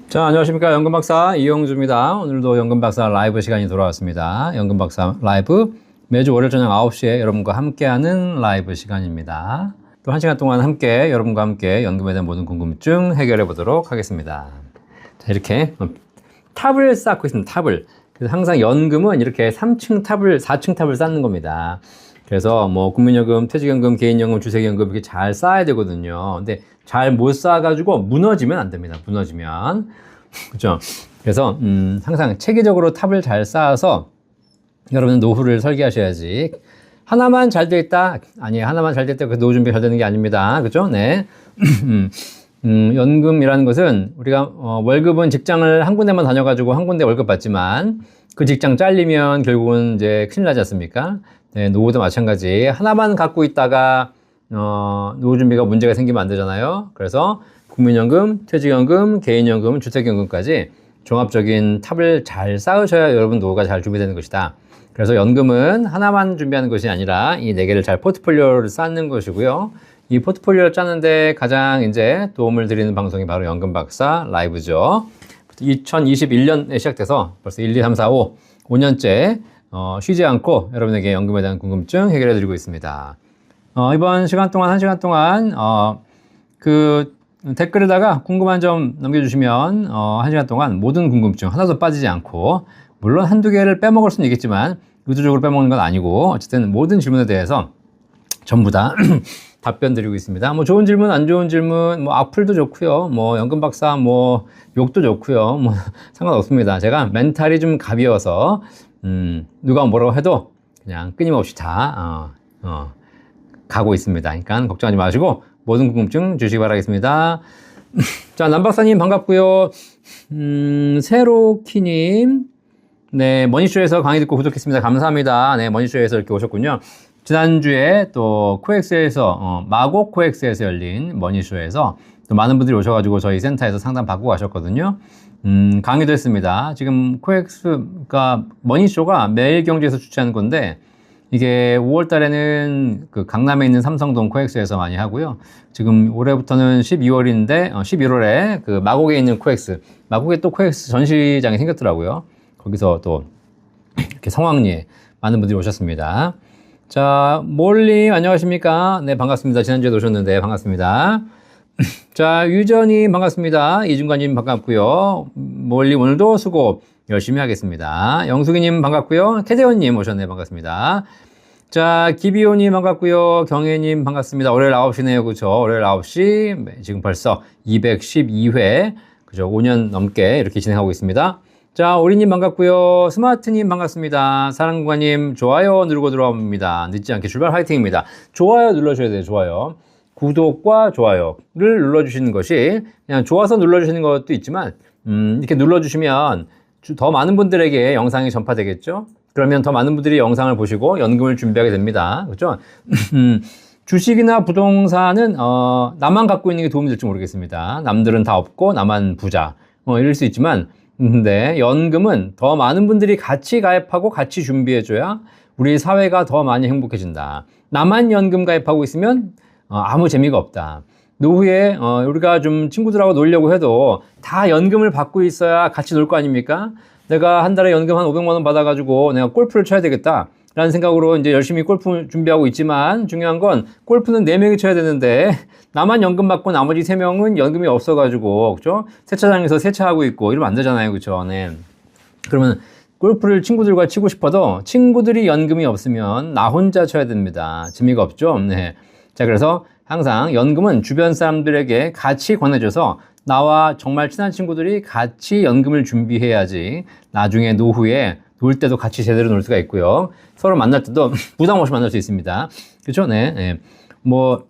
자, 안녕하십니까. 연금박사 이영주입니다. 오늘도 연금박사 라이브 시간이 돌아왔습니다. 연금박사 라이브 매주 월요일 저녁 9시에 여러분과 함께하는 라이브 시간입니다. 또 1시간 동안 여러분과 함께 연금에 대한 모든 궁금증 해결해 보도록 하겠습니다. 자, 이렇게 탑을 쌓고 있습니다. 탑을. 그래서 항상 연금은 이렇게 4층 탑을 쌓는 겁니다. 그래서 뭐 국민연금, 퇴직연금, 개인연금, 주택연금 이렇게 잘 쌓아야 되거든요. 근데 잘 못 쌓아가지고 무너지면 안 됩니다. 무너지면. 그죠? 그래서, 항상 체계적으로 탑을 잘 쌓아서 여러분은 노후를 설계하셔야지. 하나만 잘 돼 있다? 아니에요. 하나만 잘 됐다. 그 노후 준비 잘 되는 게 아닙니다. 그죠? 네. 연금이라는 것은 우리가, 월급은 직장을 한 군데만 다녀가지고 한 군데 월급 받지만 그 직장 잘리면 결국은 이제 큰일 나지 않습니까? 네, 노후도 마찬가지. 하나만 갖고 있다가, 노후 준비가 문제가 생기면 안 되잖아요. 그래서 국민연금, 퇴직연금, 개인연금, 주택연금까지 종합적인 탑을 잘 쌓으셔야 여러분 노후가 잘 준비되는 것이다. 그래서 연금은 하나만 준비하는 것이 아니라 이 4개를 잘 포트폴리오를 쌓는 것이고요. 이 포트폴리오를 짜는데 가장 이제 도움을 드리는 방송이 바로 연금박사 라이브죠. 2021년에 시작돼서 벌써 1, 2, 3, 4, 5년째 쉬지 않고 여러분에게 연금에 대한 궁금증 해결해 드리고 있습니다. 이번 시간 동안, 1시간 동안, 댓글에다가 궁금한 점 남겨주시면, 1시간 동안 모든 궁금증 하나도 빠지지 않고, 물론 한두 개를 빼먹을 수는 있겠지만, 의도적으로 빼먹는 건 아니고, 어쨌든 모든 질문에 대해서 전부 다 답변 드리고 있습니다. 뭐 좋은 질문, 안 좋은 질문, 뭐 악플도 좋고요. 뭐 연금 박사, 뭐 욕도 좋고요. 뭐 상관없습니다. 제가 멘탈이 좀 가벼워서, 누가 뭐라고 해도 그냥 끊임없이 다, 가고 있습니다. 그러니까 걱정하지 마시고 모든 궁금증 주시기 바라겠습니다. 자, 남박사님 반갑고요. 세로키님, 네, 머니쇼에서 강의 듣고 구독했습니다. 감사합니다. 네, 머니쇼에서 이렇게 오셨군요. 지난주에 또 코엑스에서, 마곡 코엑스에서 열린 머니쇼에서 또 많은 분들이 오셔가지고 저희 센터에서 상담 받고 가셨거든요. 강의도 했습니다. 지금 코엑스가, 머니쇼가 매일경제에서 주최하는 건데, 이게 5월 달에는 그 강남에 있는 삼성동 코엑스에서 많이 하고요. 지금 올해부터는 12월인데, 11월에 그 마곡에 있는 코엑스, 마곡에 또 코엑스 전시장이 생겼더라고요. 거기서 또 이렇게 성황리에 많은 분들이 오셨습니다. 자, 몰님 안녕하십니까? 네, 반갑습니다. 지난주에도 오셨는데 반갑습니다. 자, 유전님 반갑습니다. 이중관님 반갑고요. 몰님 오늘도 수고 열심히 하겠습니다. 영숙이님 반갑고요. 캐대원님 오셨네. 반갑습니다. 자, 기비오님 반갑고요. 경혜님 반갑습니다. 월요일 9시네요. 그죠? 월요일 9시. 지금 벌써 212회. 그죠? 5년 넘게 이렇게 진행하고 있습니다. 자, 오리님 반갑고요. 스마트님 반갑습니다. 사랑구가님 좋아요 누르고 들어옵니다. 늦지 않게 출발 화이팅입니다. 좋아요 눌러주셔야 돼요. 좋아요. 구독과 좋아요를 눌러주시는 것이 그냥 좋아서 눌러주시는 것도 있지만 이렇게 눌러주시면 더 많은 분들에게 영상이 전파되겠죠? 그러면 더 많은 분들이 영상을 보시고 연금을 준비하게 됩니다. 그렇죠? 주식이나 부동산은 나만 갖고 있는 게 도움이 될지 모르겠습니다. 남들은 다 없고 나만 부자 이럴 수 있지만 근데 연금은 더 많은 분들이 같이 가입하고 같이 준비해줘야 우리 사회가 더 많이 행복해진다. 나만 연금 가입하고 있으면 아무 재미가 없다. 노후에 우리가 좀 친구들하고 놀려고 해도 다 연금을 받고 있어야 같이 놀 거 아닙니까? 내가 한 달에 연금 한 500만 원 받아가지고 내가 골프를 쳐야 되겠다 라는 생각으로 이제 열심히 골프 준비하고 있지만 중요한 건 골프는 4명이 쳐야 되는데 나만 연금 받고 나머지 3명은 연금이 없어가지고 그죠? 세차장에서 세차하고 있고 이러면 안 되잖아요. 그죠? 네. 그러면 골프를 친구들과 치고 싶어도 친구들이 연금이 없으면 나 혼자 쳐야 됩니다. 재미가 없죠? 네. 자, 그래서 항상 연금은 주변 사람들에게 같이 권해줘서 나와 정말 친한 친구들이 같이 연금을 준비해야지 나중에 노후에 놀 때도 같이 제대로 놀 수가 있고요. 서로 만날 때도 부담 없이 만날 수 있습니다. 그렇죠? 네. 네. 뭐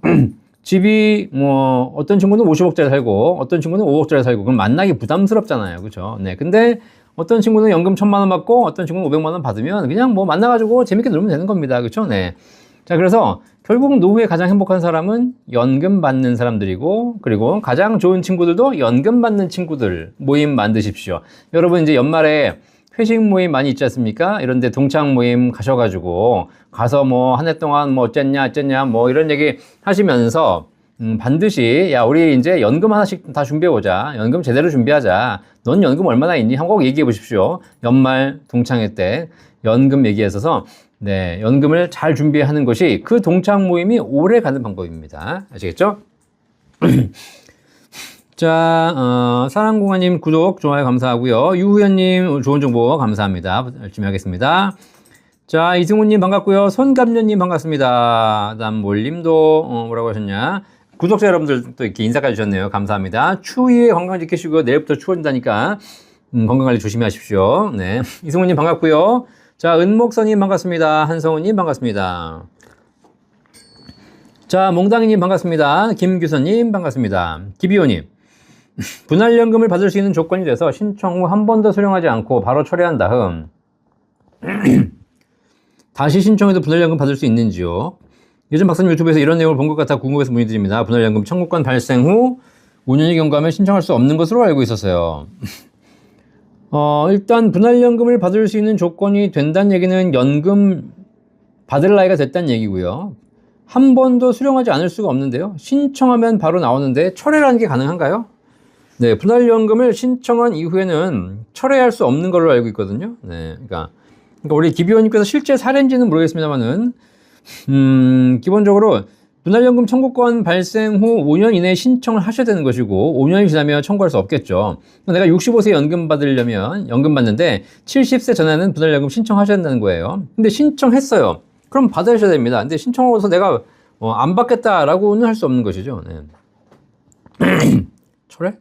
집이 뭐 어떤 친구는 50억짜리 살고 어떤 친구는 5억짜리 살고 그럼 만나기 부담스럽잖아요. 그렇죠? 네. 근데 어떤 친구는 연금 1,000만 원 받고 어떤 친구는 500만 원 받으면 그냥 뭐 만나가지고 재밌게 놀면 되는 겁니다. 그렇죠? 네. 자, 그래서 결국 노후에 가장 행복한 사람은 연금 받는 사람들이고 그리고 가장 좋은 친구들도 연금 받는 친구들 모임 만드십시오. 여러분 이제 연말에 회식 모임 많이 있지 않습니까? 이런데 동창 모임 가셔가지고 가서 뭐 한 해 동안 뭐 어쨌냐 뭐 이런 얘기 하시면서 반드시, 야, 우리 이제 연금 하나씩 다 준비해보자. 연금 제대로 준비하자. 넌 연금 얼마나 있니? 한번 꼭 얘기해 보십시오. 연말 동창회 때 연금 얘기했어서, 네, 연금을 잘 준비하는 것이 그 동창 모임이 오래 가는 방법입니다. 아시겠죠? 자, 사랑공화님 구독, 좋아요 감사하고요. 유후연님 좋은 정보 감사합니다. 열심히 하겠습니다. 자, 이승훈님 반갑고요. 손감련님 반갑습니다. 남몰님도 뭐라고 하셨냐? 구독자 여러분들 또 이렇게 인사까지 주셨네요. 감사합니다. 추위에 건강 지키시고 내일부터 추워진다니까 건강관리 조심히 하십시오. 네, 이승훈님 반갑고요. 자, 은목선님 반갑습니다. 한성훈님 반갑습니다. 자, 몽당이님 반갑습니다. 김규선님 반갑습니다. 기비호님, 분할연금을 받을 수 있는 조건이 돼서 신청 후 한 번도 수령하지 않고 바로 철회한 다음 다시 신청해도 분할연금 받을 수 있는지요? 요즘 박사님 유튜브에서 이런 내용을 본 것 같아 궁금해서 문의드립니다. 분할연금 청구권 발생 후 5년이 경과하면 신청할 수 없는 것으로 알고 있었어요. 일단 분할연금을 받을 수 있는 조건이 된다는 얘기는 연금 받을 나이가 됐다는 얘기고요. 한 번도 수령하지 않을 수가 없는데요. 신청하면 바로 나오는데 철회라는 게 가능한가요? 네, 분할연금을 신청한 이후에는 철회할 수 없는 걸로 알고 있거든요. 네, 그러니까 우리 기비원님께서 실제 사례인지는 모르겠습니다만은, 기본적으로 분할연금 청구권 발생 후 5년 이내에 신청을 하셔야 되는 것이고, 5년이 지나면 청구할 수 없겠죠. 내가 65세 연금 받으려면, 연금 받는데 70세 전에는 분할연금 신청하셔야 된다는 거예요. 근데 신청했어요. 그럼 받으셔야 됩니다. 근데 신청하고서 내가 안 받겠다라고는 할 수 없는 것이죠. 네. 철회?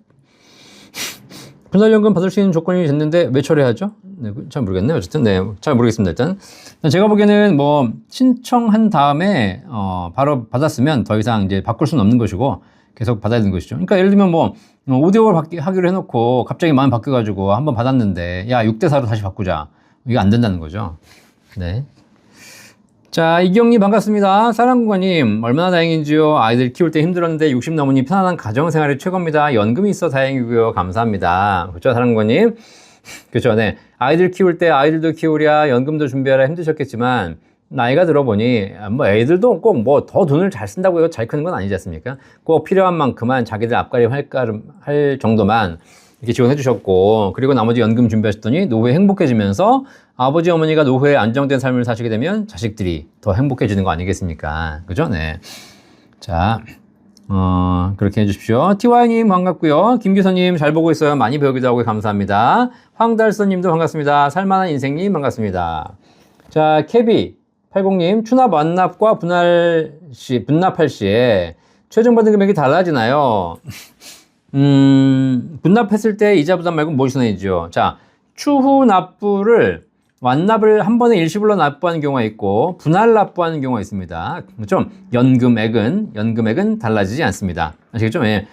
분할연금 받을 수 있는 조건이 됐는데 왜 철회하죠? 네, 잘 모르겠네요. 어쨌든, 네, 잘 모르겠습니다. 일단 제가 보기에는 뭐 신청한 다음에 바로 받았으면 더 이상 이제 바꿀 수는 없는 것이고 계속 받아야 되는 것이죠. 그러니까 예를 들면 뭐 5대5를 하기로 해놓고 갑자기 마음 바뀌어가지고 한번 받았는데 야 6대4로 다시 바꾸자, 이게 안 된다는 거죠. 네. 자, 이경님 반갑습니다. 사랑구가님 얼마나 다행인지요. 아이들 키울 때 힘들었는데 60 넘으니 편안한 가정생활이 최고입니다. 연금이 있어 다행이고요. 감사합니다. 그렇죠, 사랑구가님? 그렇죠. 네. 아이들 키울 때 아이들도 키우랴 연금도 준비하라 힘드셨겠지만 나이가 들어보니 뭐 애들도 꼭 뭐 더 돈을 잘 쓴다고 잘 크는 건 아니지 않습니까? 꼭 필요한 만큼만 자기들 앞가림 할 정도만 이렇게 지원해 주셨고, 그리고 나머지 연금 준비하셨더니 노후에 행복해지면서 아버지 어머니가 노후에 안정된 삶을 사시게 되면 자식들이 더 행복해지는 거 아니겠습니까? 그죠? 네. 자, 그렇게 해주십시오. TY님 반갑고요. 김규선님 잘 보고 있어요. 많이 배우기도 하고 감사합니다. 황달선님도 반갑습니다. 살만한 인생님 반갑습니다. 자, 케비 80님 추납 완납과 분납할 시에 최종 받은 금액이 달라지나요? 분납했을 때 이자 부담 말고 무엇이 나이죠? 자, 추후 납부를 완납을 한 번에 일시불로 납부하는 경우가 있고 분할 납부하는 경우가 있습니다. 그렇죠? 연금액은 달라지지 않습니다. 아시겠죠? 예.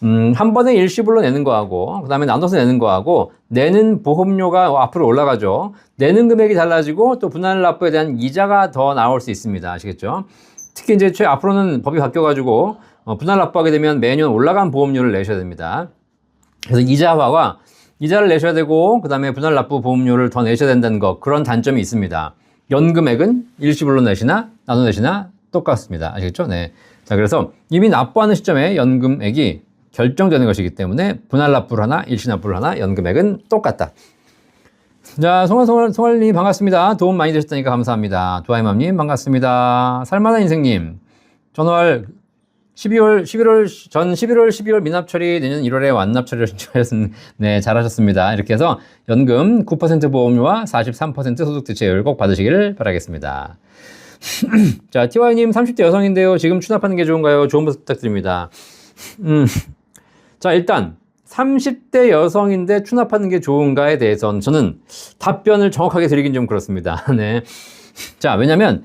한 번에 일시불로 내는 거하고 그 다음에 나눠서 내는 거하고 내는 보험료가 앞으로 올라가죠. 내는 금액이 달라지고 또 분할 납부에 대한 이자가 더 나올 수 있습니다. 아시겠죠? 특히 이제 앞으로는 법이 바뀌어가지고 분할 납부하게 되면 매년 올라간 보험료를 내셔야 됩니다. 그래서 이자를 내셔야 되고 그 다음에 분할 납부 보험료를 더 내셔야 된다는 거, 그런 단점이 있습니다. 연금액은 일시불로 내시나 나눠 내시나 똑같습니다. 아시겠죠? 네. 자, 그래서 이미 납부하는 시점에 연금액이 결정되는 것이기 때문에 분할 납부를 하나 일시 납부를 하나 연금액은 똑같다. 자, 송알님 반갑습니다. 도움 많이 되셨다니까 감사합니다. 두아이맘님 반갑습니다. 살만한 인생님 전월 11월, 12월 미납 처리, 내년 1월에 완납 처리를 신청하셨습니다. 네, 잘하셨습니다. 이렇게 해서 연금 9% 보험료와 43% 소득 대체율 꼭 받으시길 바라겠습니다. 자, TY님 30대 여성인데요. 지금 추납하는 게 좋은가요? 좋은 모습 부탁드립니다. 자, 일단 30대 여성인데 추납하는 게 좋은가에 대해서는 저는 답변을 정확하게 드리긴 좀 그렇습니다. 네. 자, 왜냐면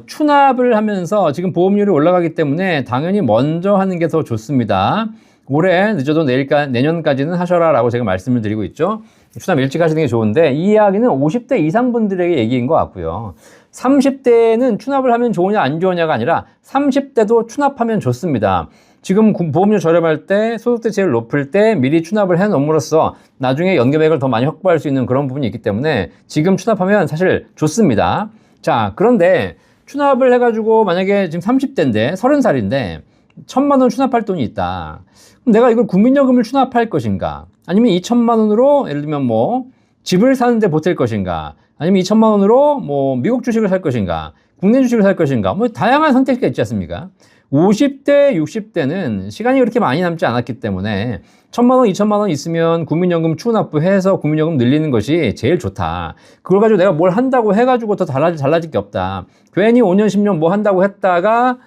추납을 하면서 지금 보험료이 올라가기 때문에 당연히 먼저 하는 게 더 좋습니다. 올해 늦어도 내년까지는 하셔라 라고 제가 말씀을 드리고 있죠. 추납 일찍 하시는 게 좋은데 이 이야기는 50대 이상 분들에게 얘기인 것 같고요. 30대는 추납을 하면 좋으냐 안 좋으냐가 아니라 30대도 추납하면 좋습니다. 지금 보험료 저렴할 때 소득 대체율 높을 때 미리 추납을 해 놓음으로써 나중에 연금액을 더 많이 확보할 수 있는 그런 부분이 있기 때문에 지금 추납하면 사실 좋습니다. 자, 그런데 추납을 해가지고 만약에 지금 30대인데 30살인데 천만 원 추납할 돈이 있다. 그럼 내가 이걸 국민연금을 추납할 것인가? 아니면 이 천만 원으로 예를 들면 뭐 집을 사는데 보탤 것인가? 아니면 이 천만 원으로 뭐 미국 주식을 살 것인가? 국내 주식을 살 것인가? 뭐 다양한 선택지가 있지 않습니까? 50대, 60대는 시간이 그렇게 많이 남지 않았기 때문에 천만 원, 2천만 원 있으면 국민연금 추납부해서 국민연금 늘리는 것이 제일 좋다. 그걸 가지고 내가 뭘 한다고 해가지고 더 달라질 게 없다. 괜히 5년, 10년 뭐 한다고 했다가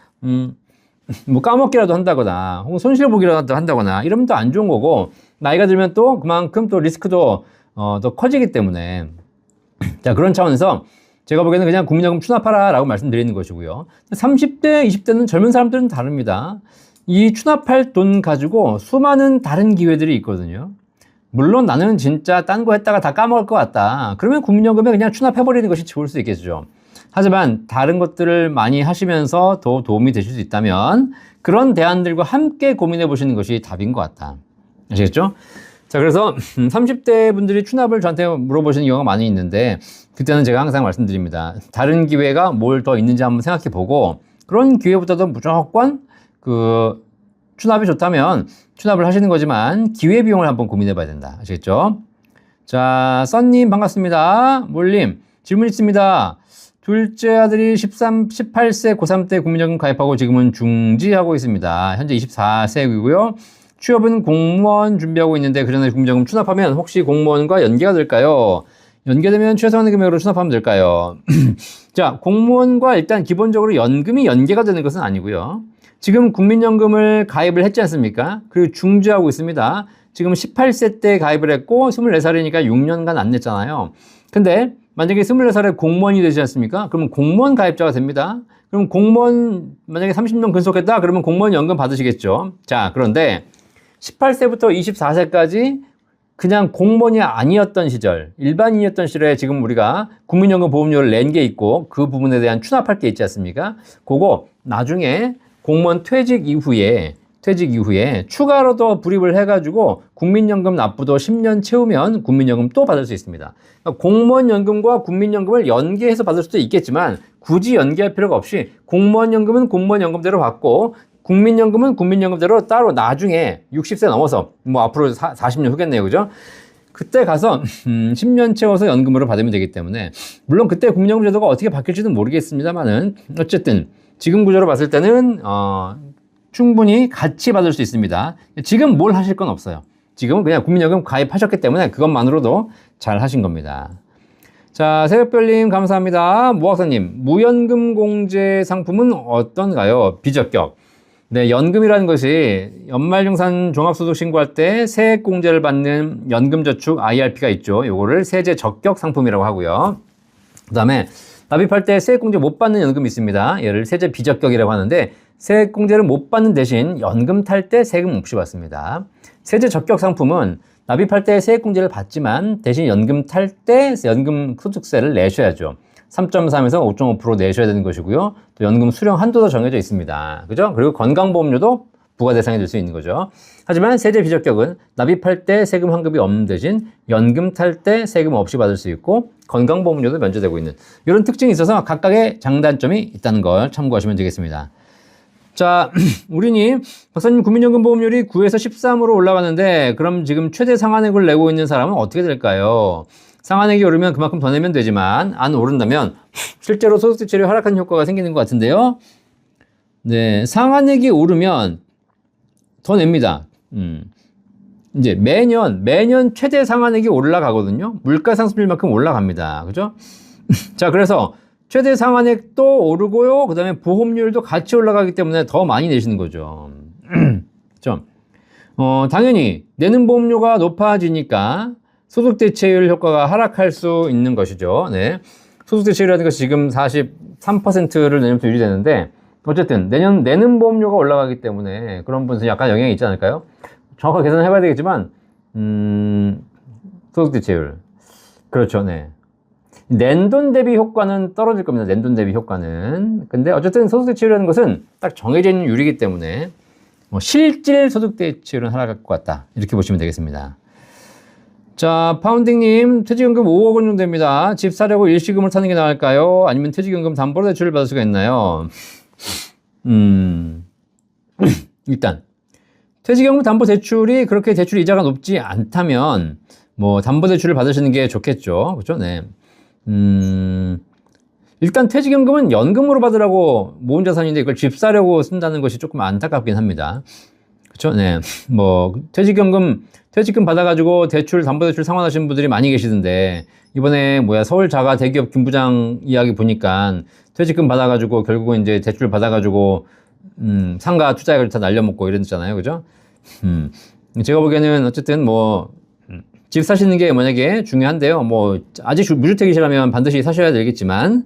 뭐 까먹기라도 한다거나 혹은 손실보기라도 한다거나 이러면 또 안 좋은 거고, 나이가 들면 또 그만큼 또 리스크도 더 커지기 때문에, 자, 그런 차원에서 제가 보기에는 그냥 국민연금 추납하라 라고 말씀드리는 것이고요. 30대, 20대는 젊은 사람들은 다릅니다. 이 추납할 돈 가지고 수많은 다른 기회들이 있거든요. 물론 나는 진짜 딴 거 했다가 다 까먹을 것 같다. 그러면 국민연금에 그냥 추납해버리는 것이 좋을 수 있겠죠. 하지만 다른 것들을 많이 하시면서 더 도움이 되실 수 있다면 그런 대안들과 함께 고민해 보시는 것이 답인 것 같다. 아시겠죠? 자, 그래서 30대 분들이 추납을 저한테 물어보시는 경우가 많이 있는데, 그때는 제가 항상 말씀드립니다. 다른 기회가 뭘 더 있는지 한번 생각해 보고, 그런 기회보다도 무조건 추납이 좋다면 추납을 하시는 거지만 기회비용을 한번 고민해 봐야 된다. 아시겠죠? 자, 썬님 반갑습니다. 몰님 질문 있습니다. 둘째 아들이 18세 고3 때 국민연금 가입하고 지금은 중지하고 있습니다. 현재 24세이고요. 취업은 공무원 준비하고 있는데 그 전에 국민연금 추납하면 혹시 공무원과 연계가 될까요? 연계되면 최소한의 금액으로 추납하면 될까요? 자, 공무원과 일단 기본적으로 연금이 연계가 되는 것은 아니고요. 지금 국민연금을 가입을 했지 않습니까? 그리고 중지하고 있습니다. 지금 18세 때 가입을 했고 24살이니까 6년간 안 냈잖아요. 근데 만약에 24살에 공무원이 되지 않습니까? 그러면 공무원 가입자가 됩니다. 그럼 공무원 만약에 30년 근속했다? 그러면 공무원 연금 받으시겠죠. 자, 그런데 18세부터 24세까지 그냥 공무원이 아니었던 시절, 일반인이었던 시절에 지금 우리가 국민연금 보험료를 낸 게 있고 그 부분에 대한 추납할 게 있지 않습니까? 그거 나중에 공무원 퇴직 이후에 추가로 더 불입을 해가지고 국민연금 납부도 10년 채우면 국민연금 또 받을 수 있습니다. 그러니까 공무원연금과 국민연금을 연계해서 받을 수도 있겠지만 굳이 연계할 필요가 없이 공무원연금은 공무원연금대로 받고 국민연금은 국민연금대로 따로 나중에 60세 넘어서 뭐 앞으로 40년 후겠네요. 그죠? 그때 가서 10년 채워서 연금으로 받으면 되기 때문에, 물론 그때 국민연금 제도가 어떻게 바뀔지는 모르겠습니다만은 어쨌든 지금 구조로 봤을 때는 충분히 같이 받을 수 있습니다. 지금 뭘 하실 건 없어요. 지금은 그냥 국민연금 가입하셨기 때문에 그것만으로도 잘 하신 겁니다. 자, 새벽별님 감사합니다. 무학사님, 무연금 공제 상품은 어떤가요? 비적격. 네, 연금이라는 것이 연말정산 종합소득 신고할 때 세액 공제를 받는 연금저축 IRP가 있죠. 요거를 세제 적격 상품이라고 하고요. 그 다음에 납입할 때 세액 공제 못 받는 연금이 있습니다. 얘를 세제 비적격이라고 하는데, 세액 공제를 못 받는 대신 연금 탈 때 세금 없이 받습니다. 세제 적격 상품은 납입할 때 세액 공제를 받지만 대신 연금 탈 때 연금 소득세를 내셔야죠. 3.3에서 5.5% 내셔야 되는 것이고요. 또 연금 수령 한도도 정해져 있습니다. 그죠? 그리고 건강보험료도 부과 대상이 될 수 있는 거죠. 하지만 세제 비적격은 납입할 때 세금 환급이 없는 대신 연금 탈 때 세금 없이 받을 수 있고 건강보험료도 면제되고 있는 이런 특징이 있어서 각각의 장단점이 있다는 걸 참고하시면 되겠습니다. 자, 우리님, 박사님 국민연금 보험료율이 9에서 13으로 올라가는데 그럼 지금 최대 상한액을 내고 있는 사람은 어떻게 될까요? 상한액이 오르면 그만큼 더 내면 되지만 안 오른다면 실제로 소득대체율이 하락하는 효과가 생기는 것 같은데요. 네, 상한액이 오르면 더 냅니다. 이제 매년 최대 상한액이 올라가거든요. 물가 상승률만큼 올라갑니다. 그죠? 자, 그래서 최대 상한액도 오르고요. 그 다음에 보험료율도 같이 올라가기 때문에 더 많이 내시는 거죠. 좀, 당연히 내는 보험료가 높아지니까 소득대체율 효과가 하락할 수 있는 것이죠. 네. 소득대체율이라는 것이 지금 43%를 내년부터 유지되는데, 어쨌든 내는 보험료가 올라가기 때문에 그런 부분에서 약간 영향이 있지 않을까요? 정확하게 계산을 해봐야 되겠지만, 소득대체율. 그렇죠. 네. 낸돈 대비 효과는 떨어질 겁니다. 낸돈 대비 효과는. 근데 어쨌든 소득대체율이라는 것은 딱 정해져 있는 율이기 때문에 실질 소득대체율은 하락할 것 같다. 이렇게 보시면 되겠습니다. 자, 파운딩님, 퇴직연금 5억 원 정도 됩니다. 집 사려고 일시금을 타는 게 나을까요? 아니면 퇴직연금 담보로 대출을 받을 수가 있나요? 일단 퇴직연금 담보대출이 그렇게 대출 이자가 높지 않다면 뭐 담보대출을 받으시는 게 좋겠죠. 그렇죠? 네. 일단 퇴직연금은 연금으로 받으라고 모은 자산인데 이걸 집 사려고 쓴다는 것이 조금 안타깝긴 합니다. 그렇죠? 네. 뭐 퇴직금 받아가지고 담보대출 상환하시는 분들이 많이 계시던데 이번에 서울 자가 대기업 김 부장 이야기 보니까 퇴직금 받아가지고 결국은 이제 대출 받아가지고 상가 투자액을 다 날려먹고 이랬잖아요. 그죠? 제가 보기에는 어쨌든 집 사시는 게 만약에 중요한데요. 아직 무주택이시라면 반드시 사셔야 되겠지만,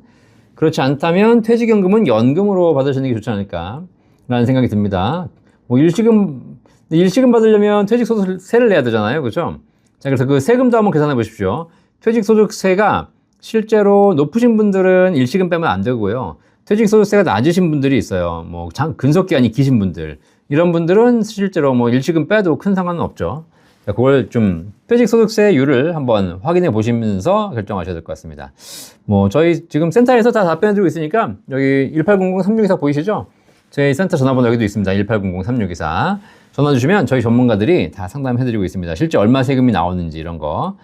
그렇지 않다면 퇴직연금은 연금으로 받으시는 게 좋지 않을까, 라는 생각이 듭니다. 일시금 받으려면 퇴직소득세를 내야 되잖아요. 그죠? 자, 그래서 그 세금도 한번 계산해 보십시오. 퇴직소득세가 실제로 높으신 분들은 일시금 빼면 안 되고요. 퇴직소득세가 낮으신 분들이 있어요. 근속기간이 기신 분들. 이런 분들은 실제로 일시금 빼도 큰 상관은 없죠. 그걸 좀 퇴직소득세율을 한번 확인해 보시면서 결정하셔야 될 것 같습니다. 저희 지금 센터에서 다 답변해드리고 있으니까 여기 1800-3624 보이시죠? 저희 센터 전화번호 여기도 있습니다. 1800-3624 전화 주시면 저희 전문가들이 다 상담해드리고 있습니다. 실제 얼마 세금이 나오는지 이런 거.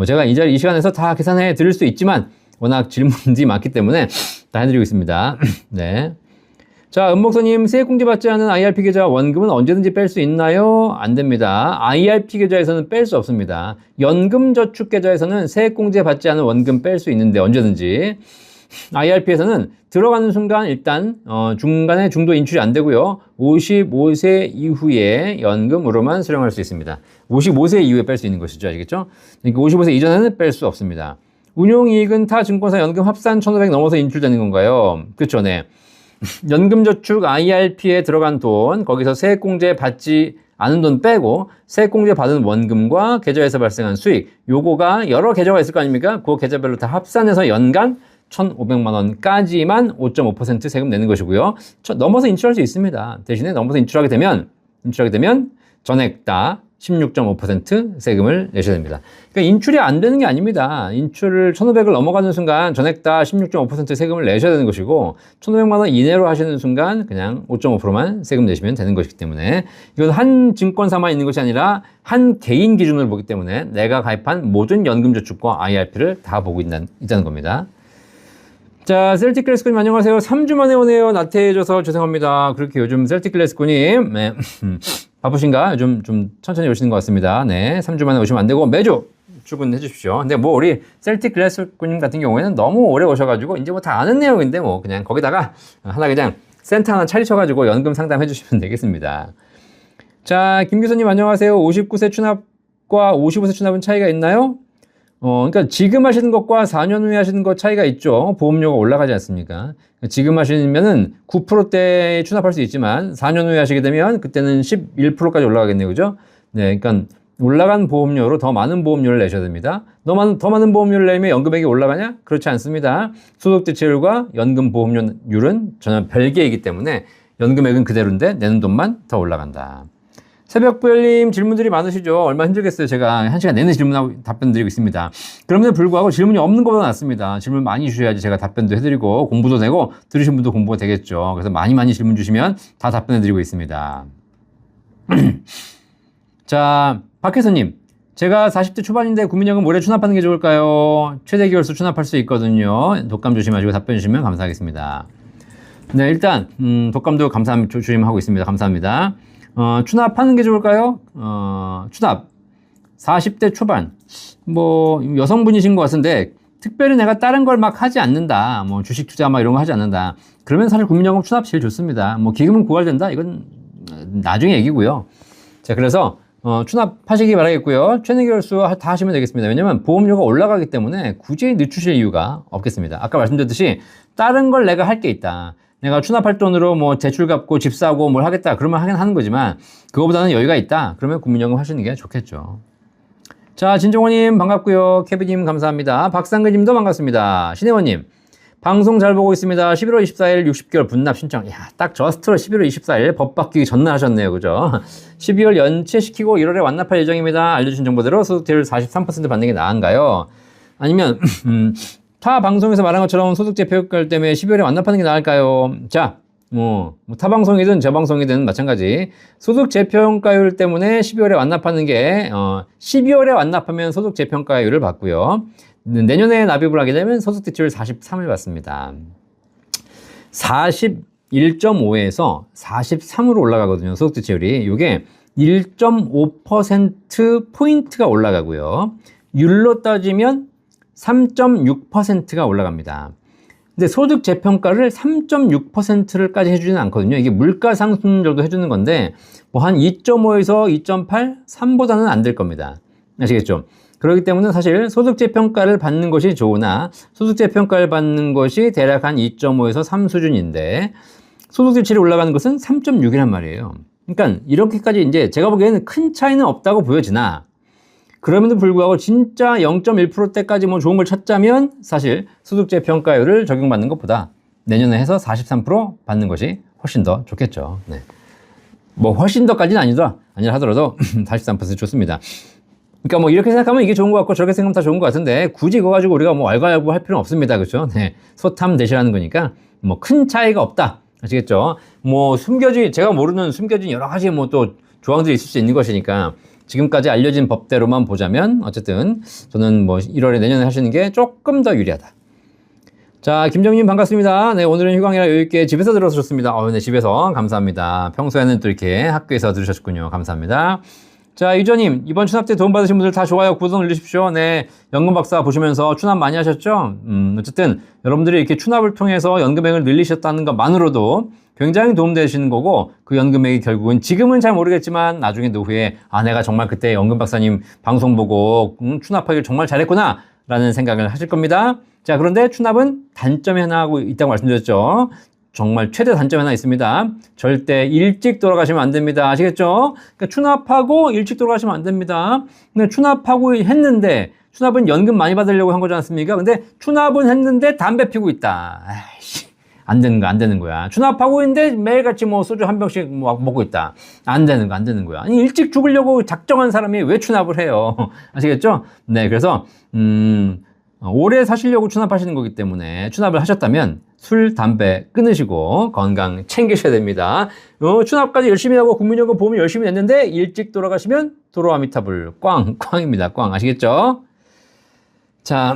제가 이 시간에서 다 계산해 드릴 수 있지만 워낙 질문들이 많기 때문에 다 해드리고 있습니다. 네. 자, 은목사님, 세액공제 받지 않은 IRP 계좌 원금은 언제든지 뺄 수 있나요? 안 됩니다. IRP 계좌에서는 뺄 수 없습니다. 연금저축 계좌에서는 세액공제 받지 않은 원금 뺄 수 있는데 언제든지. IRP에서는 들어가는 순간 일단 중간에 중도 인출이 안 되고요. 55세 이후에 연금으로만 수령할 수 있습니다. 55세 이후에 뺄 수 있는 것이죠. 알겠죠? 그러니까 55세 이전에는 뺄 수 없습니다. 운용이익은 타 증권사 연금 합산 1,500 넘어서 인출되는 건가요? 그렇죠. 네. 연금저축 IRP에 들어간 돈, 거기서 세액공제 받지 않은 돈 빼고 세액공제 받은 원금과 계좌에서 발생한 수익, 요거가 여러 계좌가 있을 거 아닙니까? 그 계좌별로 다 합산해서 연간 1,500만 원까지만 5.5% 세금 내는 것이고요. 넘어서 인출할 수 있습니다. 대신에 넘어서 인출하게 되면 전액 다 16.5% 세금을 내셔야 됩니다. 그러니까 인출이 안 되는 게 아닙니다. 인출을 1,500을 넘어가는 순간 전액 다 16.5% 세금을 내셔야 되는 것이고 1,500만 원 이내로 하시는 순간 그냥 5.5%만 세금 내시면 되는 것이기 때문에 이건 한 증권사만 있는 것이 아니라 한 개인 기준으로 보기 때문에 내가 가입한 모든 연금저축과 IRP를 다 보고 있다는 겁니다. 자, 셀틱 글래스코님 안녕하세요. 3주 만에 오네요. 나태해져서 죄송합니다. 그렇게 요즘 셀틱 글래스코님 바쁘신가? 요즘 좀 천천히 오시는 것 같습니다. 네, 3주 만에 오시면 안 되고 매주 출근해 주십시오. 근데 우리 셀틱 글래스코님 같은 경우에는 너무 오래 오셔가지고 이제 다 아는 내용인데 그냥 거기다가 하나 그냥 센터 하나 차리셔가지고 연금 상담해 주시면 되겠습니다. 자, 김 교수님 안녕하세요. 59세 추납과 55세 추납은 차이가 있나요? 그러니까 지금 하시는 것과 4년 후에 하시는 것 차이가 있죠. 보험료가 올라가지 않습니까? 지금 하시면은 9%대 추납할 수 있지만 4년 후에 하시게 되면 그때는 11%까지 올라가겠네요. 그죠? 네. 그러니까 올라간 보험료로 더 많은 보험료를 내셔야 됩니다. 더 많은 보험료를 내면 연금액이 올라가냐? 그렇지 않습니다. 소득대체율과 연금 보험료율은 전혀 별개이기 때문에 연금액은 그대로인데 내는 돈만 더 올라간다. 새벽부열님 질문들이 많으시죠? 얼마나 힘들겠어요. 제가 1시간 내내 질문하고 답변 드리고 있습니다. 그럼에도 불구하고 질문이 없는 것보다 낫습니다. 질문 많이 주셔야지 제가 답변도 해드리고 공부도 되고 들으신 분도 공부가 되겠죠. 그래서 많이 질문 주시면 다 답변해 드리고 있습니다. 자, 박혜선님. 제가 40대 초반인데 국민연금 올해 추납하는 게 좋을까요? 최대 기월수 추납할 수 있거든요. 독감 조심하시고 답변 주시면 감사하겠습니다. 네, 일단 독감도 조심하고 있습니다. 감사합니다. 추납하는 게 좋을까요? 추납 40대 초반 여성분이신 것 같은데 특별히 내가 다른 걸 막 하지 않는다, 주식 투자 이런 거 하지 않는다, 그러면 사실 국민연금 추납 제일 좋습니다. 기금은 고갈된다, 이건 나중에 얘기고요. 자, 그래서 추납하시기 바라겠고요. 최대 기월수 다 하시면 되겠습니다. 왜냐면 보험료가 올라가기 때문에 굳이 늦추실 이유가 없겠습니다. 아까 말씀드렸듯이 다른 걸 내가 할 게 있다, 내가 추납할 돈으로 대출 갚고 집 사고 뭘 하겠다, 그러면 하긴 하는 거지만 그거보다는 여유가 있다, 그러면 국민연금 하시는 게 좋겠죠. 자, 진정호님 반갑고요. 케비님 감사합니다. 박상근님도 반갑습니다. 신혜원님 방송 잘 보고 있습니다. 11월 24일 60개월 분납 신청. 딱 저스트로 11월 24일 법 바뀌기 전날 하셨네요. 그죠? 12월 연체시키고 1월에 완납할 예정입니다. 알려주신 정보대로 소득세율 43% 받는 게 나은가요? 아니면 타 방송에서 말한 것처럼 소득세 폐업결 때문에 12월에 완납하는 게 나을까요? 자, 뭐 타방송이든 저방송이든 마찬가지. 소득 재평가율 때문에 12월에 완납하는 게 12월에 완납하면 소득 재평가율을 받고요. 내년에 납입을 하게 되면 소득 대출을 43을 받습니다. 41.5에서 43으로 올라가거든요. 소득 대출이. 이게 1.5%포인트가 올라가고요. 율로 따지면 3.6%가 올라갑니다. 근데 소득 재평가를 3.6%를까지 해주지는 않거든요. 이게 물가 상승 정도 해주는 건데, 뭐 한 2.5에서 2.8, 3보다는 안 될 겁니다. 아시겠죠? 그렇기 때문에 사실 소득 재평가를 받는 것이 좋으나, 소득 재평가를 받는 것이 대략 한 2.5에서 3 수준인데, 소득 대출이 올라가는 것은 3.6이란 말이에요. 그러니까 이렇게까지 이제 제가 보기에는 큰 차이는 없다고 보여지나, 그럼에도 불구하고 진짜 0.1%대까지 뭐 좋은 걸 찾자면 사실 소득재 평가율을 적용받는 것보다 내년에 해서 43% 받는 것이 훨씬 더 좋겠죠. 네. 뭐 훨씬 더까지는 아니라 하더라도 43% 좋습니다. 그러니까 뭐 이렇게 생각하면 이게 좋은 것 같고 저렇게 생각하면 다 좋은 것 같은데 굳이 이거 가지고 우리가 뭐 왈가왈부 할 필요는 없습니다. 그렇죠? 네. 소탐 대시라는 거니까 뭐 큰 차이가 없다. 아시겠죠? 뭐 제가 모르는 숨겨진 여러 가지 뭐 또 조항들이 있을 수 있는 것이니까 지금까지 알려진 법대로만 보자면 어쨌든 저는 뭐 1월에 내년에 하시는 게 조금 더 유리하다. 자, 김정님 반갑습니다. 네, 오늘은 휴강이라 여유있게 집에서 들어서 좋습니다. 네, 집에서 감사합니다. 평소에는 또 이렇게 학교에서 들으셨군요. 감사합니다. 자, 유저님, 이번 추납 때 도움 받으신 분들 다 좋아요, 구독 눌러주십시오. 네, 연금 박사 보시면서 추납 많이 하셨죠? 어쨌든 여러분들이 이렇게 추납을 통해서 연금액을 늘리셨다는 것만으로도 굉장히 도움되시는 거고, 그 연금액이 결국은 지금은 잘 모르겠지만 나중에 노후에 내가 정말 그때 연금 박사님 방송 보고 추납하기를 정말 잘했구나 라는 생각을 하실 겁니다. 자, 그런데 추납은 단점이 하나 하고 있다고 말씀드렸죠. 정말 최대 단점이 하나 있습니다. 절대 일찍 돌아가시면 안 됩니다. 아시겠죠? 그러니까 추납하고 일찍 돌아가시면 안 됩니다. 근데 추납하고 했는데, 추납은 연금 많이 받으려고 한 거지 않습니까? 근데 추납은 했는데 담배 피우고 있다. 아이씨, 안 되는 거야. 추납하고 있는데 매일같이 뭐 소주 한 병씩 뭐 먹고 있다. 안 되는 거야. 아니, 일찍 죽으려고 작정한 사람이 왜 추납을 해요? 아시겠죠? 네, 그래서, 오래 사시려고 추납하시는 거기 때문에 추납을 하셨다면 술, 담배 끊으시고 건강 챙기셔야 됩니다. 추납까지 열심히 하고 국민연금 보험 열심히 냈는데 일찍 돌아가시면 도로아미타불 꽝입니다. 꽝. 아시겠죠? 자,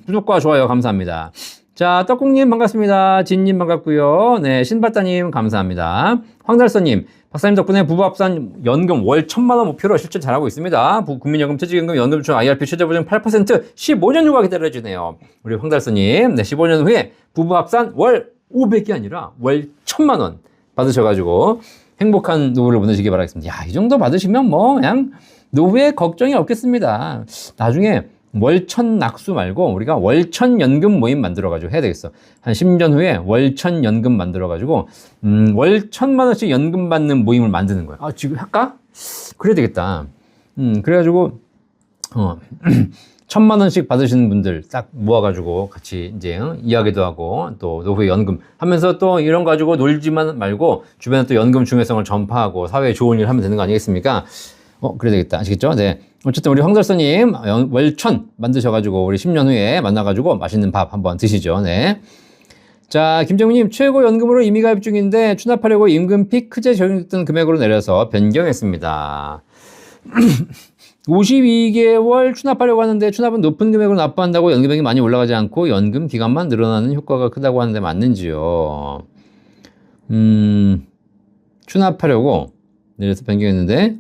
구독과 좋아요 감사합니다. 자, 떡국님 반갑습니다. 진님 반갑고요. 네, 신바따님 감사합니다. 황달서님, 박사님 덕분에 부부합산 연금 월 1,000만원 목표로 실천 잘하고 있습니다. 국민연금, 퇴직연금, 연금저축, IRP 최저보증 8% 15년 후가 기다려지네요. 우리 황달서님, 네, 15년 후에 부부합산 월 500이 아니라 월 1,000만원 받으셔가지고 행복한 노후를 보내시기 바라겠습니다. 야, 이 정도 받으시면 뭐 그냥 노후에 걱정이 없겠습니다. 나중에 월천 낙수 말고 우리가 월천 연금 모임 만들어가지고 해야 되겠어. 한 10년 후에 월천 연금 만들어가지고 월 1,000만원씩 연금 받는 모임을 만드는 거야. 지금 할까? 그래야 되겠다. 그래가지고 1,000만원씩 받으시는 분들 딱 모아가지고 같이 이제 이야기도 하고 또 노후에 연금 하면서 또 이런 거 가지고 놀지만 말고 주변에 또 연금 중요성을 전파하고 사회에 좋은 일 하면 되는 거 아니겠습니까? 그래야 되겠다. 아시겠죠? 네. 어쨌든 우리 황달서님 월천 만드셔가지고 우리 10년 후에 만나가지고 맛있는 밥 한번 드시죠. 네. 자, 김정민님, 최고 연금으로 임의 가입 중인데 추납하려고 임금 피크제 적용됐던 금액으로 내려서 변경했습니다. 52개월 추납하려고 하는데 추납은 높은 금액으로 납부한다고 연금액이 많이 올라가지 않고 연금 기간만 늘어나는 효과가 크다고 하는데 맞는지요? 추납하려고 내려서 변경했는데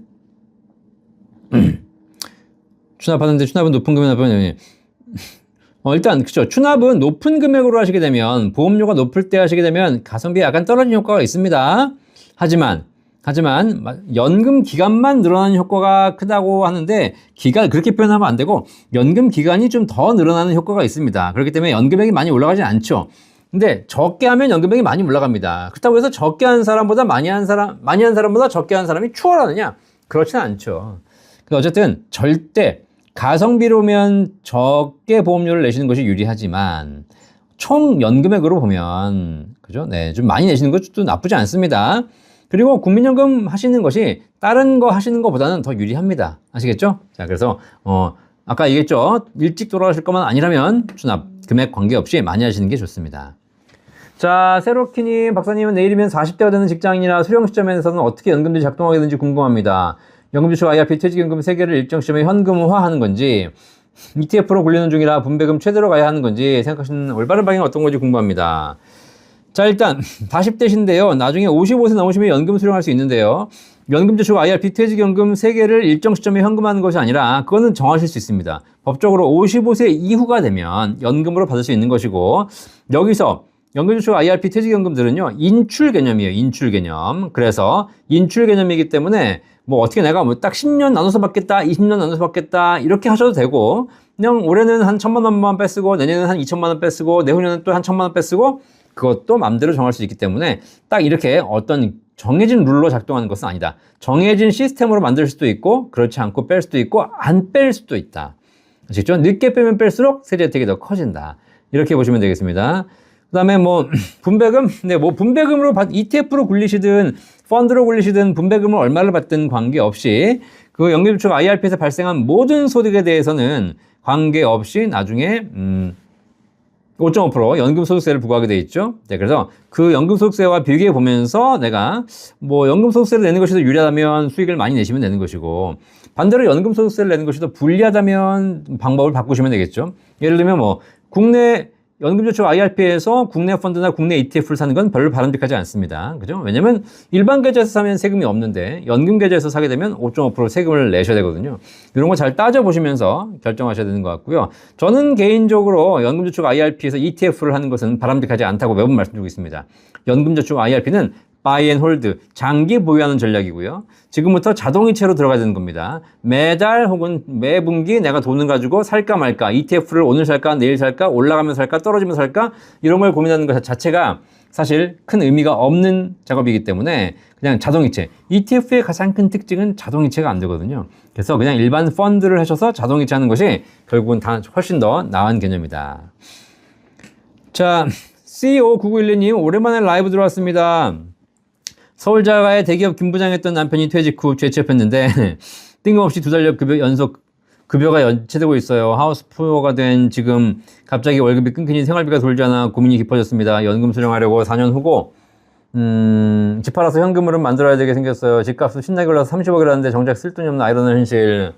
추납하는데 추납은 높은 금액 납부하는 일단 그쵸, 추납은 높은 금액으로 하시게 되면 보험료가 높을 때 하시게 되면 가성비에 약간 떨어지는 효과가 있습니다. 하지만 연금 기간만 늘어나는 효과가 크다고 하는데 그렇게 표현하면 안 되고 연금 기간이 좀 더 늘어나는 효과가 있습니다. 그렇기 때문에 연금액이 많이 올라가지 않죠. 근데 적게 하면 연금액이 많이 올라갑니다. 그렇다고 해서 적게 한 사람보다 많이 한 사람보다 적게 한 사람이 추월하느냐? 그렇지는 않죠. 어쨌든 절대 가성비로면 적게 보험료를 내시는 것이 유리하지만 총 연금액으로 보면 그죠? 네, 좀 많이 내시는 것도 나쁘지 않습니다. 그리고 국민연금 하시는 것이 다른 거 하시는 것보다는 더 유리합니다. 아시겠죠? 자, 그래서 아까 얘기했죠. 일찍 돌아가실 것만 아니라면 추납 금액 관계없이 많이 하시는 게 좋습니다. 자, 세로키님, 박사님은 내일이면 40대가 되는 직장인이나 수령 시점에서는 어떻게 연금들이 작동하게 되는지 궁금합니다. 연금저축 IRP 퇴직연금 3개를 일정 시점에 현금화하는 건지, ETF로 굴리는 중이라 분배금 최대로 가야 하는 건지 생각하시는 올바른 방향이 어떤 건지 궁금합니다. 자, 일단 40대신데요. 나중에 55세 넘으시면 연금 수령할 수 있는데요. 연금저축 IRP 퇴직연금 3개를 일정 시점에 현금하는 것이 아니라 그거는 정하실 수 있습니다. 법적으로 55세 이후가 되면 연금으로 받을 수 있는 것이고, 여기서 연금저축 IRP 퇴직연금들은요, 인출 개념이에요. 인출 개념. 그래서 인출 개념이기 때문에 뭐 어떻게 내가 뭐 딱 10년 나눠서 받겠다, 20년 나눠서 받겠다 이렇게 하셔도 되고, 그냥 올해는 한 1,000만 원만 빼쓰고 내년에는 한 2,000만 원 빼쓰고 내후년에는 또 한 1,000만 원 빼쓰고, 그것도 마음대로 정할 수 있기 때문에 딱 이렇게 어떤 정해진 룰로 작동하는 것은 아니다. 정해진 시스템으로 만들 수도 있고 그렇지 않고 뺄 수도 있고 안 뺄 수도 있다. 아시겠죠? 늦게 빼면 뺄수록 세제 혜택이 더 커진다. 이렇게 보시면 되겠습니다. 그 다음에 뭐 분배금, 네, 뭐 분배금으로 ETF로 굴리시든 펀드로 굴리시든 분배금을 얼마를 받든 관계없이 그 연금저축 IRP에서 발생한 모든 소득에 대해서는 관계없이 나중에 5.5% 연금소득세를 부과하게 돼 있죠. 네, 그래서 그 연금소득세와 비교해 보면서 내가 뭐 연금소득세를 내는 것이 더 유리하다면 수익을 많이 내시면 되는 것이고, 반대로 연금소득세를 내는 것이 더 불리하다면 방법을 바꾸시면 되겠죠. 예를 들면 뭐 국내 연금저축 IRP에서 국내 펀드나 국내 ETF를 사는 건 별로 바람직하지 않습니다. 그죠? 왜냐면 일반 계좌에서 사면 세금이 없는데 연금 계좌에서 사게 되면 5.5% 세금을 내셔야 되거든요. 이런 거 잘 따져보시면서 결정하셔야 되는 것 같고요. 저는 개인적으로 연금저축 IRP에서 ETF를 하는 것은 바람직하지 않다고 매번 말씀드리고 있습니다. 연금저축 IRP는 buy and hold, 장기 보유하는 전략이고요. 지금부터 자동이체로 들어가야 되는 겁니다. 매달 혹은 매분기 내가 돈을 가지고 살까 말까, ETF를 오늘 살까, 내일 살까, 올라가면 살까, 떨어지면 살까, 이런 걸 고민하는 것 자체가 사실 큰 의미가 없는 작업이기 때문에 그냥 자동이체. ETF의 가장 큰 특징은 자동이체가 안 되거든요. 그래서 그냥 일반 펀드를 하셔서 자동이체 하는 것이 결국은 다 훨씬 더 나은 개념이다. 자, CO9912님, 오랜만에 라이브 들어왔습니다. 서울자가의 대기업 김부장했던 남편이 퇴직 후 재취업했는데 뜬금없이 2달 연속 급여가 연체되고 있어요. 하우스푸어가 된 지금 갑자기 월급이 끊기니 생활비가 돌지 않아 고민이 깊어졌습니다. 연금 수령하려고 4년 후고 집 팔아서 현금으로 만들어야 되게 생겼어요. 집값도 신나게 올라서 30억이라는데 정작 쓸 돈이 없는 아이러니한 현실.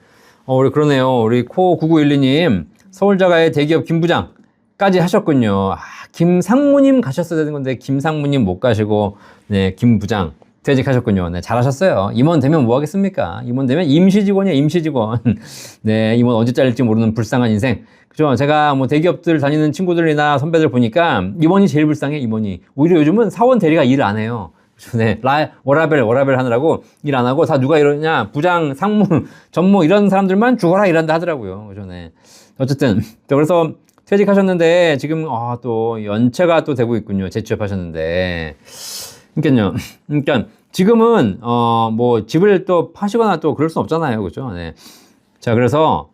우리 그러네요. 우리 코9912님 서울자가의 대기업 김부장까지 하셨군요. 김상무님 가셨어야 되는 건데 김상무님 못 가시고 네, 김부장 퇴직하셨군요. 네, 잘하셨어요. 임원 되면 뭐 하겠습니까? 임원 되면 임시직원이에요, 임시직원. 네, 임원 언제 잘릴지 모르는 불쌍한 인생. 그죠? 제가 뭐 대기업들 다니는 친구들이나 선배들 보니까 임원이 제일 불쌍해, 임원이. 오히려 요즘은 사원 대리가 일을 안 해요. 네, 워라벨 하느라고 일 안 하고 다 누가 이러냐, 부장, 상무, 전무 이런 사람들만 죽어라 일한다 하더라고요. 그죠? 네. 어쨌든, 그래서 퇴직하셨는데 지금 또 연체가 또 되고 있군요. 재취업하셨는데. 그러니까 지금은 뭐 집을 또 파시거나 또 그럴 순 없잖아요. 그죠? 네. 자, 그래서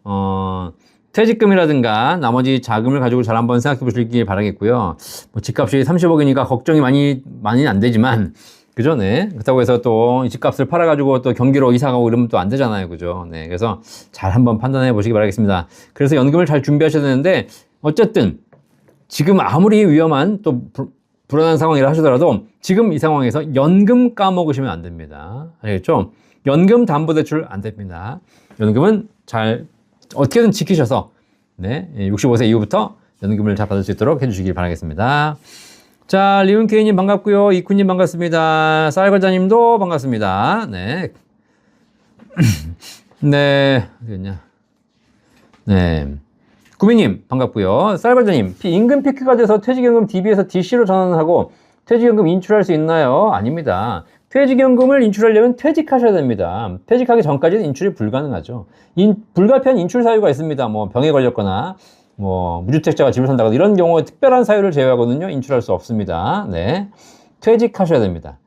퇴직금이라든가 나머지 자금을 가지고 잘 한번 생각해 보시길 바라겠고요. 뭐 집값이 30억이니까 걱정이 많이는 안 되지만 그죠? 네. 그렇다고 해서 또 집값을 팔아가지고 또 경기로 이사 가고 이러면 또 안 되잖아요. 그죠? 네. 그래서 잘 한번 판단해 보시기 바라겠습니다. 그래서 연금을 잘 준비하셔야 되는데 어쨌든 지금 아무리 위험한 또 불안한 상황이라 하시더라도 지금 이 상황에서 연금 까먹으시면 안 됩니다. 알겠죠? 연금 담보대출 안 됩니다. 연금은 잘 어떻게든 지키셔서 네, 65세 이후부터 연금을 잘 받을 수 있도록 해주시길 바라겠습니다. 자, 리운케이님 반갑고요. 이쿠님 반갑습니다. 쌀과자님도 반갑습니다. 네. 네. 어디였냐. 네. 구미님 반갑고요. 쌀과자님, 임금 피크가 돼서 퇴직연금 DB에서 DC로 전환하고 퇴직연금 인출할 수 있나요? 아닙니다. 퇴직연금을 인출하려면 퇴직하셔야 됩니다. 퇴직하기 전까지는 인출이 불가능하죠. 불가피한 인출 사유가 있습니다. 뭐 병에 걸렸거나 뭐 무주택자가 집을 산다거나 이런 경우에 특별한 사유를 제외하고는요 인출할 수 없습니다. 네, 퇴직하셔야 됩니다.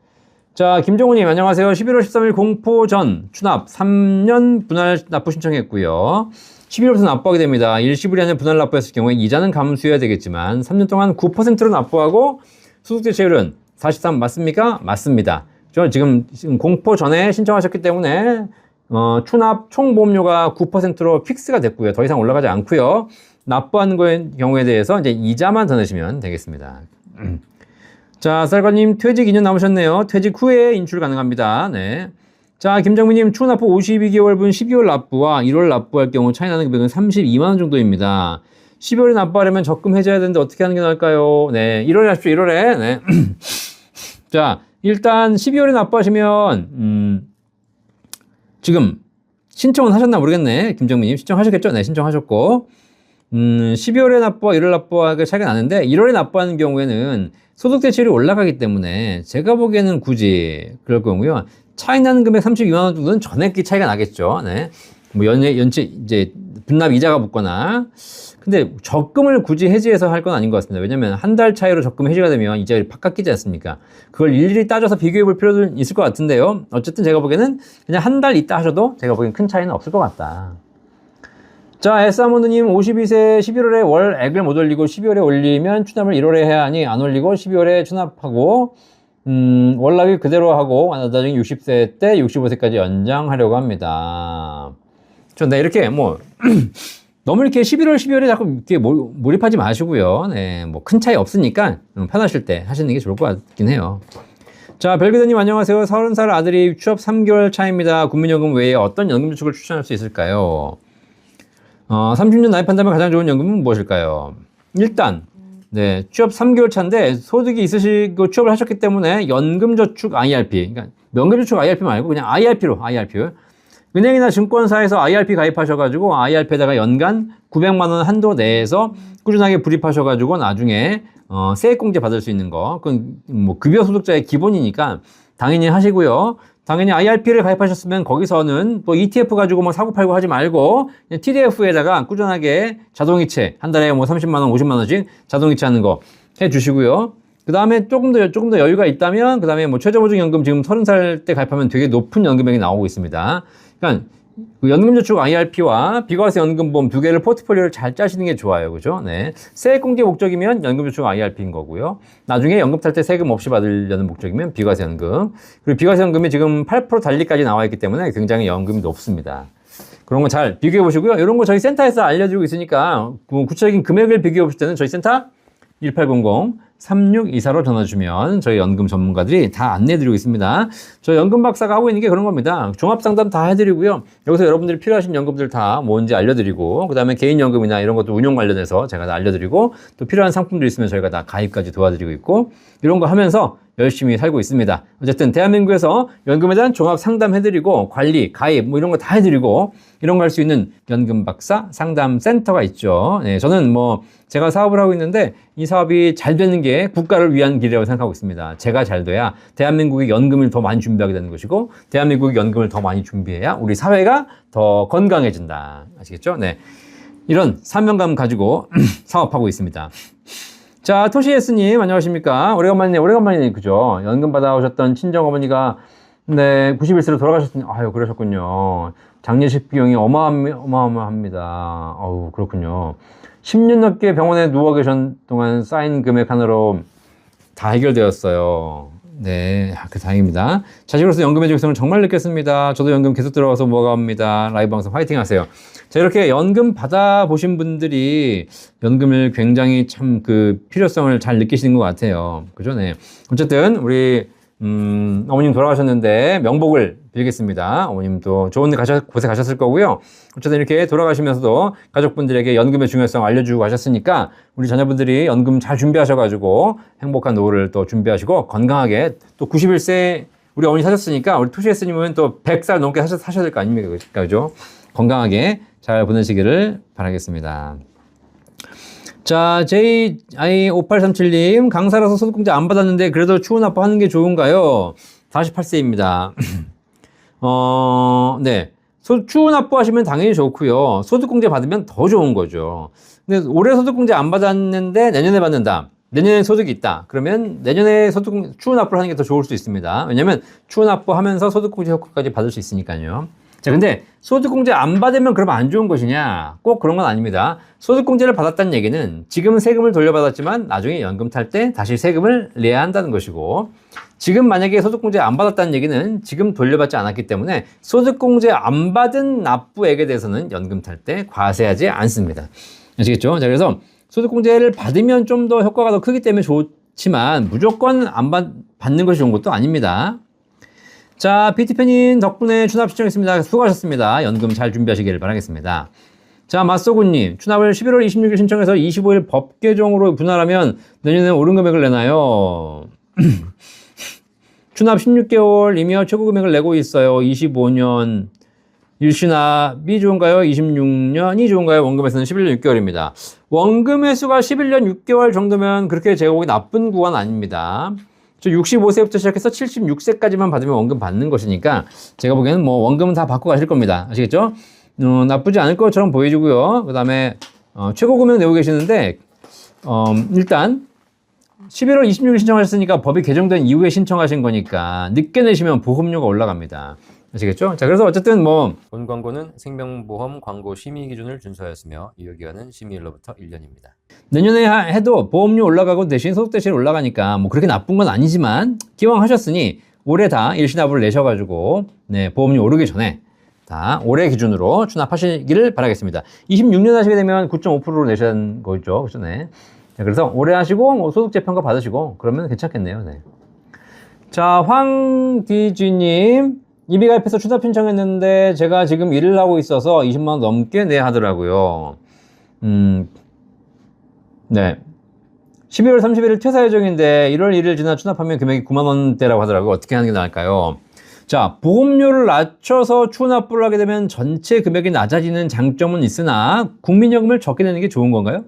자, 김종우님 안녕하세요. 11월 13일 공포 전 추납 3년 분할 납부 신청했고요. 11월부터 납부하게 됩니다. 일시불이 아니라 분할 납부했을 경우에 이자는 감수해야 되겠지만 3년 동안 9%로 납부하고 소득세율은 43 맞습니까? 맞습니다. 지금 공포 전에 신청하셨기 때문에 추납 총보험료가 9%로 픽스가 됐고요. 더 이상 올라가지 않고요. 납부하는 경우에 대해서 이제 이자만 더 내시면 되겠습니다. 자, 쌀과님 퇴직 2년 남으셨네요. 퇴직 후에 인출 가능합니다. 네. 자, 김정민님 추후 납부 52개월분 12월 납부와 1월 납부할 경우 차이 나는 금액은 32만 원 정도입니다. 12월에 납부하려면 적금 해줘야 되는데 어떻게 하는 게 나을까요? 네, 1월에 하십시오. 1월에. 네. 자, 일단 12월에 납부하시면 지금 신청은 하셨나 모르겠네. 김정민님 신청하셨겠죠? 네, 신청하셨고 12월에 납부와 1월 납부와 차이가 나는데 1월에 납부하는 경우에는 소득 대출이 올라가기 때문에 제가 보기에는 굳이 그럴 거고요. 차이 나는 금액 32만 원 정도는 전액기 차이가 나겠죠. 네. 뭐 연체 이제 분납 이자가 붙거나. 근데 적금을 굳이 해지해서 할 건 아닌 것 같습니다. 왜냐면 한 달 차이로 적금 해지가 되면 이자율이 팍 깎이지 않습니까? 그걸 일일이 따져서 비교해 볼 필요도 있을 것 같은데요. 어쨌든 제가 보기에는 그냥 한 달 있다 하셔도 제가 보기엔 큰 차이는 없을 것 같다. 자, S아몬드님 52세 11월에 월액을 못 올리고 12월에 올리면 추납을 1월에 해야 하니 안 올리고 12월에 추납하고 월납이 그대로 하고 나중에 60세 때 65세까지 연장하려고 합니다. 네, 이렇게 뭐 너무 이렇게 11월, 12월에 자꾸 이렇게 몰입하지 마시고요. 네, 뭐 큰 차이 없으니까 편하실 때 하시는 게 좋을 것 같긴 해요. 자, 별기도님 안녕하세요. 30살 아들이 취업 3개월 차입니다. 국민연금 외에 어떤 연금 저축을 추천할 수 있을까요? 30년 나입한다면 가장 좋은 연금은 무엇일까요? 일단, 네, 취업 3개월 차인데 소득이 있으시고 취업을 하셨기 때문에 연금저축 IRP, 그러니까 연금저축 IRP 말고 그냥 IRP로. 은행이나 증권사에서 IRP 가입하셔가지고 IRP에다가 연간 900만 원 한도 내에서 꾸준하게 불입하셔가지고 나중에 세액공제 받을 수 있는 거, 그건 뭐 급여 소득자의 기본이니까 당연히 하시고요. 당연히 IRP를 가입하셨으면 거기서는 또 ETF 가지고 뭐 사고 팔고 하지 말고 TDF에다가 꾸준하게 자동이체 한 달에 뭐 30만 원, 50만 원씩 자동이체 하는 거 해주시고요. 그 다음에 조금 더 여유가 있다면 그 다음에 뭐 최저보증연금 지금 30살 때 가입하면 되게 높은 연금액이 나오고 있습니다. 그러니까 그 연금저축 IRP와 비과세 연금보험 두 개를 포트폴리오를 잘 짜시는 게 좋아요. 그죠? 네. 세액공제 목적이면 연금저축 IRP인 거고요. 나중에 연금 탈 때 세금 없이 받으려는 목적이면 비과세 연금. 그리고 비과세 연금이 지금 8% 달리까지 나와 있기 때문에 굉장히 연금이 높습니다. 그런 거 잘 비교해 보시고요. 이런 거 저희 센터에서 알려드리고 있으니까 구체적인 금액을 비교해 보실 때는 저희 센터 1800-3624로 전화 주시면 저희 연금 전문가들이 다 안내해드리고 있습니다. 저희 연금 박사가 하고 있는 게 그런 겁니다. 종합상담 다 해드리고요. 여기서 여러분들이 필요하신 연금들 다 뭔지 알려드리고 그 다음에 개인연금이나 이런 것도 운용 관련해서 제가 다 알려드리고 또 필요한 상품들 있으면 저희가 다 가입까지 도와드리고 있고 이런 거 하면서 열심히 살고 있습니다. 어쨌든 대한민국에서 연금에 대한 종합 상담 해드리고 관리, 가입 뭐 이런 거 다 해드리고 이런 거 할 수 있는 연금 박사 상담 센터가 있죠. 네, 저는 뭐 제가 사업을 하고 있는데 이 사업이 잘 되는 게 국가를 위한 길이라고 생각하고 있습니다. 제가 잘 돼야 대한민국이 연금을 더 많이 준비하게 되는 것이고 대한민국이 연금을 더 많이 준비해야 우리 사회가 더 건강해진다. 아시겠죠? 네, 이런 사명감 가지고 사업하고 있습니다. 자, 토시에스님, 안녕하십니까? 오래간만이네, 그죠? 연금 받아오셨던 친정어머니가, 네, 91세로 돌아가셨더니, 아유, 그러셨군요. 장례식 비용이 어마어마합니다. 어우, 그렇군요. 10년 넘게 병원에 누워 계신 동안 쌓인 금액 하나로 다 해결되었어요. 네, 그 다행입니다. 자식으로서 연금의 중요성을 정말 느꼈습니다. 저도 연금 계속 들어가서 모아갑니다. 라이브 방송 화이팅 하세요. 자, 이렇게 연금 받아보신 분들이 연금을 굉장히 참 그 필요성을 잘 느끼시는 것 같아요. 그죠? 네. 어쨌든, 우리, 어머님 돌아가셨는데 명복을 빌겠습니다. 어머님도 좋은 데 곳에 가셨을 거고요. 어쨌든 이렇게 돌아가시면서도 가족분들에게 연금의 중요성 알려주고 가셨으니까 우리 자녀분들이 연금 잘 준비하셔가지고 행복한 노후를 또 준비하시고 건강하게 또 91세 우리 어머니 사셨으니까 우리 토시에스님은 또 100살 넘게 사셔야 될 거 아닙니까? 그죠? 건강하게 잘 보내시기를 바라겠습니다. 자, JI5837님, 강사라서 소득공제 안 받았는데 그래도 추후 납부하는 게 좋은가요? 48세입니다. 네. 추후 납부하시면 당연히 좋고요. 소득공제 받으면 더 좋은 거죠. 근데 올해 소득공제 안 받았는데 내년에 받는다. 내년에 소득이 있다. 그러면 내년에 추후 납부를 하는 게 더 좋을 수 있습니다. 왜냐면 추후 납부하면서 소득공제 효과까지 받을 수 있으니까요. 자, 근데 소득공제 안 받으면 그러면 안 좋은 것이냐? 꼭 그런 건 아닙니다. 소득공제를 받았다는 얘기는 지금 세금을 돌려받았지만 나중에 연금 탈 때 다시 세금을 내야 한다는 것이고 지금 만약에 소득공제 안 받았다는 얘기는 지금 돌려받지 않았기 때문에 소득공제 안 받은 납부액에 대해서는 연금 탈 때 과세하지 않습니다. 아시겠죠? 자, 그래서 소득공제를 받으면 좀 더 효과가 더 크기 때문에 좋지만 무조건 안 받는 것이 좋은 것도 아닙니다. 자, PT팬님 덕분에 추납 신청했습니다. 수고하셨습니다. 연금 잘 준비하시길 바라겠습니다. 자, 맞소구님, 추납을 11월 26일 신청해서 25일 법 개정으로 분할하면 내년에 오른 금액을 내나요? 추납 16개월이며 최고 금액을 내고 있어요. 25년 일시납이 좋은가요? 26년이 좋은가요? 원금에서는 11년 6개월입니다. 원금 횟수가 11년 6개월 정도면 그렇게 제가 보기 나쁜 구간 아닙니다. 65세부터 시작해서 76세까지만 받으면 원금 받는 것이니까 제가 보기에는 뭐 원금은 다 받고 가실 겁니다. 아시겠죠? 나쁘지 않을 것처럼 보여지고요. 그 다음에 최고 금액 내고 계시는데 일단 11월 26일 신청하셨으니까 법이 개정된 이후에 신청하신 거니까 늦게 내시면 보험료가 올라갑니다. 아시겠죠? 자, 그래서 어쨌든 뭐 본 광고는 생명보험 광고 심의 기준을 준수하였으며 유효기간은 심의일로부터 1년입니다. 내년에 해도 보험료 올라가고 대신 소득 대신 올라가니까 뭐 그렇게 나쁜 건 아니지만 기왕 하셨으니 올해 다 일시납을 내셔가지고 네, 보험료 오르기 전에 다 올해 기준으로 추납하시기를 바라겠습니다. 26년 하시게 되면 9.5%로 내시는 거죠. 그죠? 네. 자, 그래서 올해 하시고 뭐 소득 재평가 받으시고 그러면 괜찮겠네요. 네. 자, 황디지님 이비 가입해서 추납 신청했는데 제가 지금 일을 하고 있어서 20만 원 넘게 내야 하더라고요. 네. 12월 31일 퇴사 예정인데 1월 1일 지나 추납하면 금액이 9만 원대라고 하더라고요. 어떻게 하는 게 나을까요? 자, 보험료를 낮춰서 추납을 하게 되면 전체 금액이 낮아지는 장점은 있으나 국민연금을 적게 내는 게 좋은 건가요?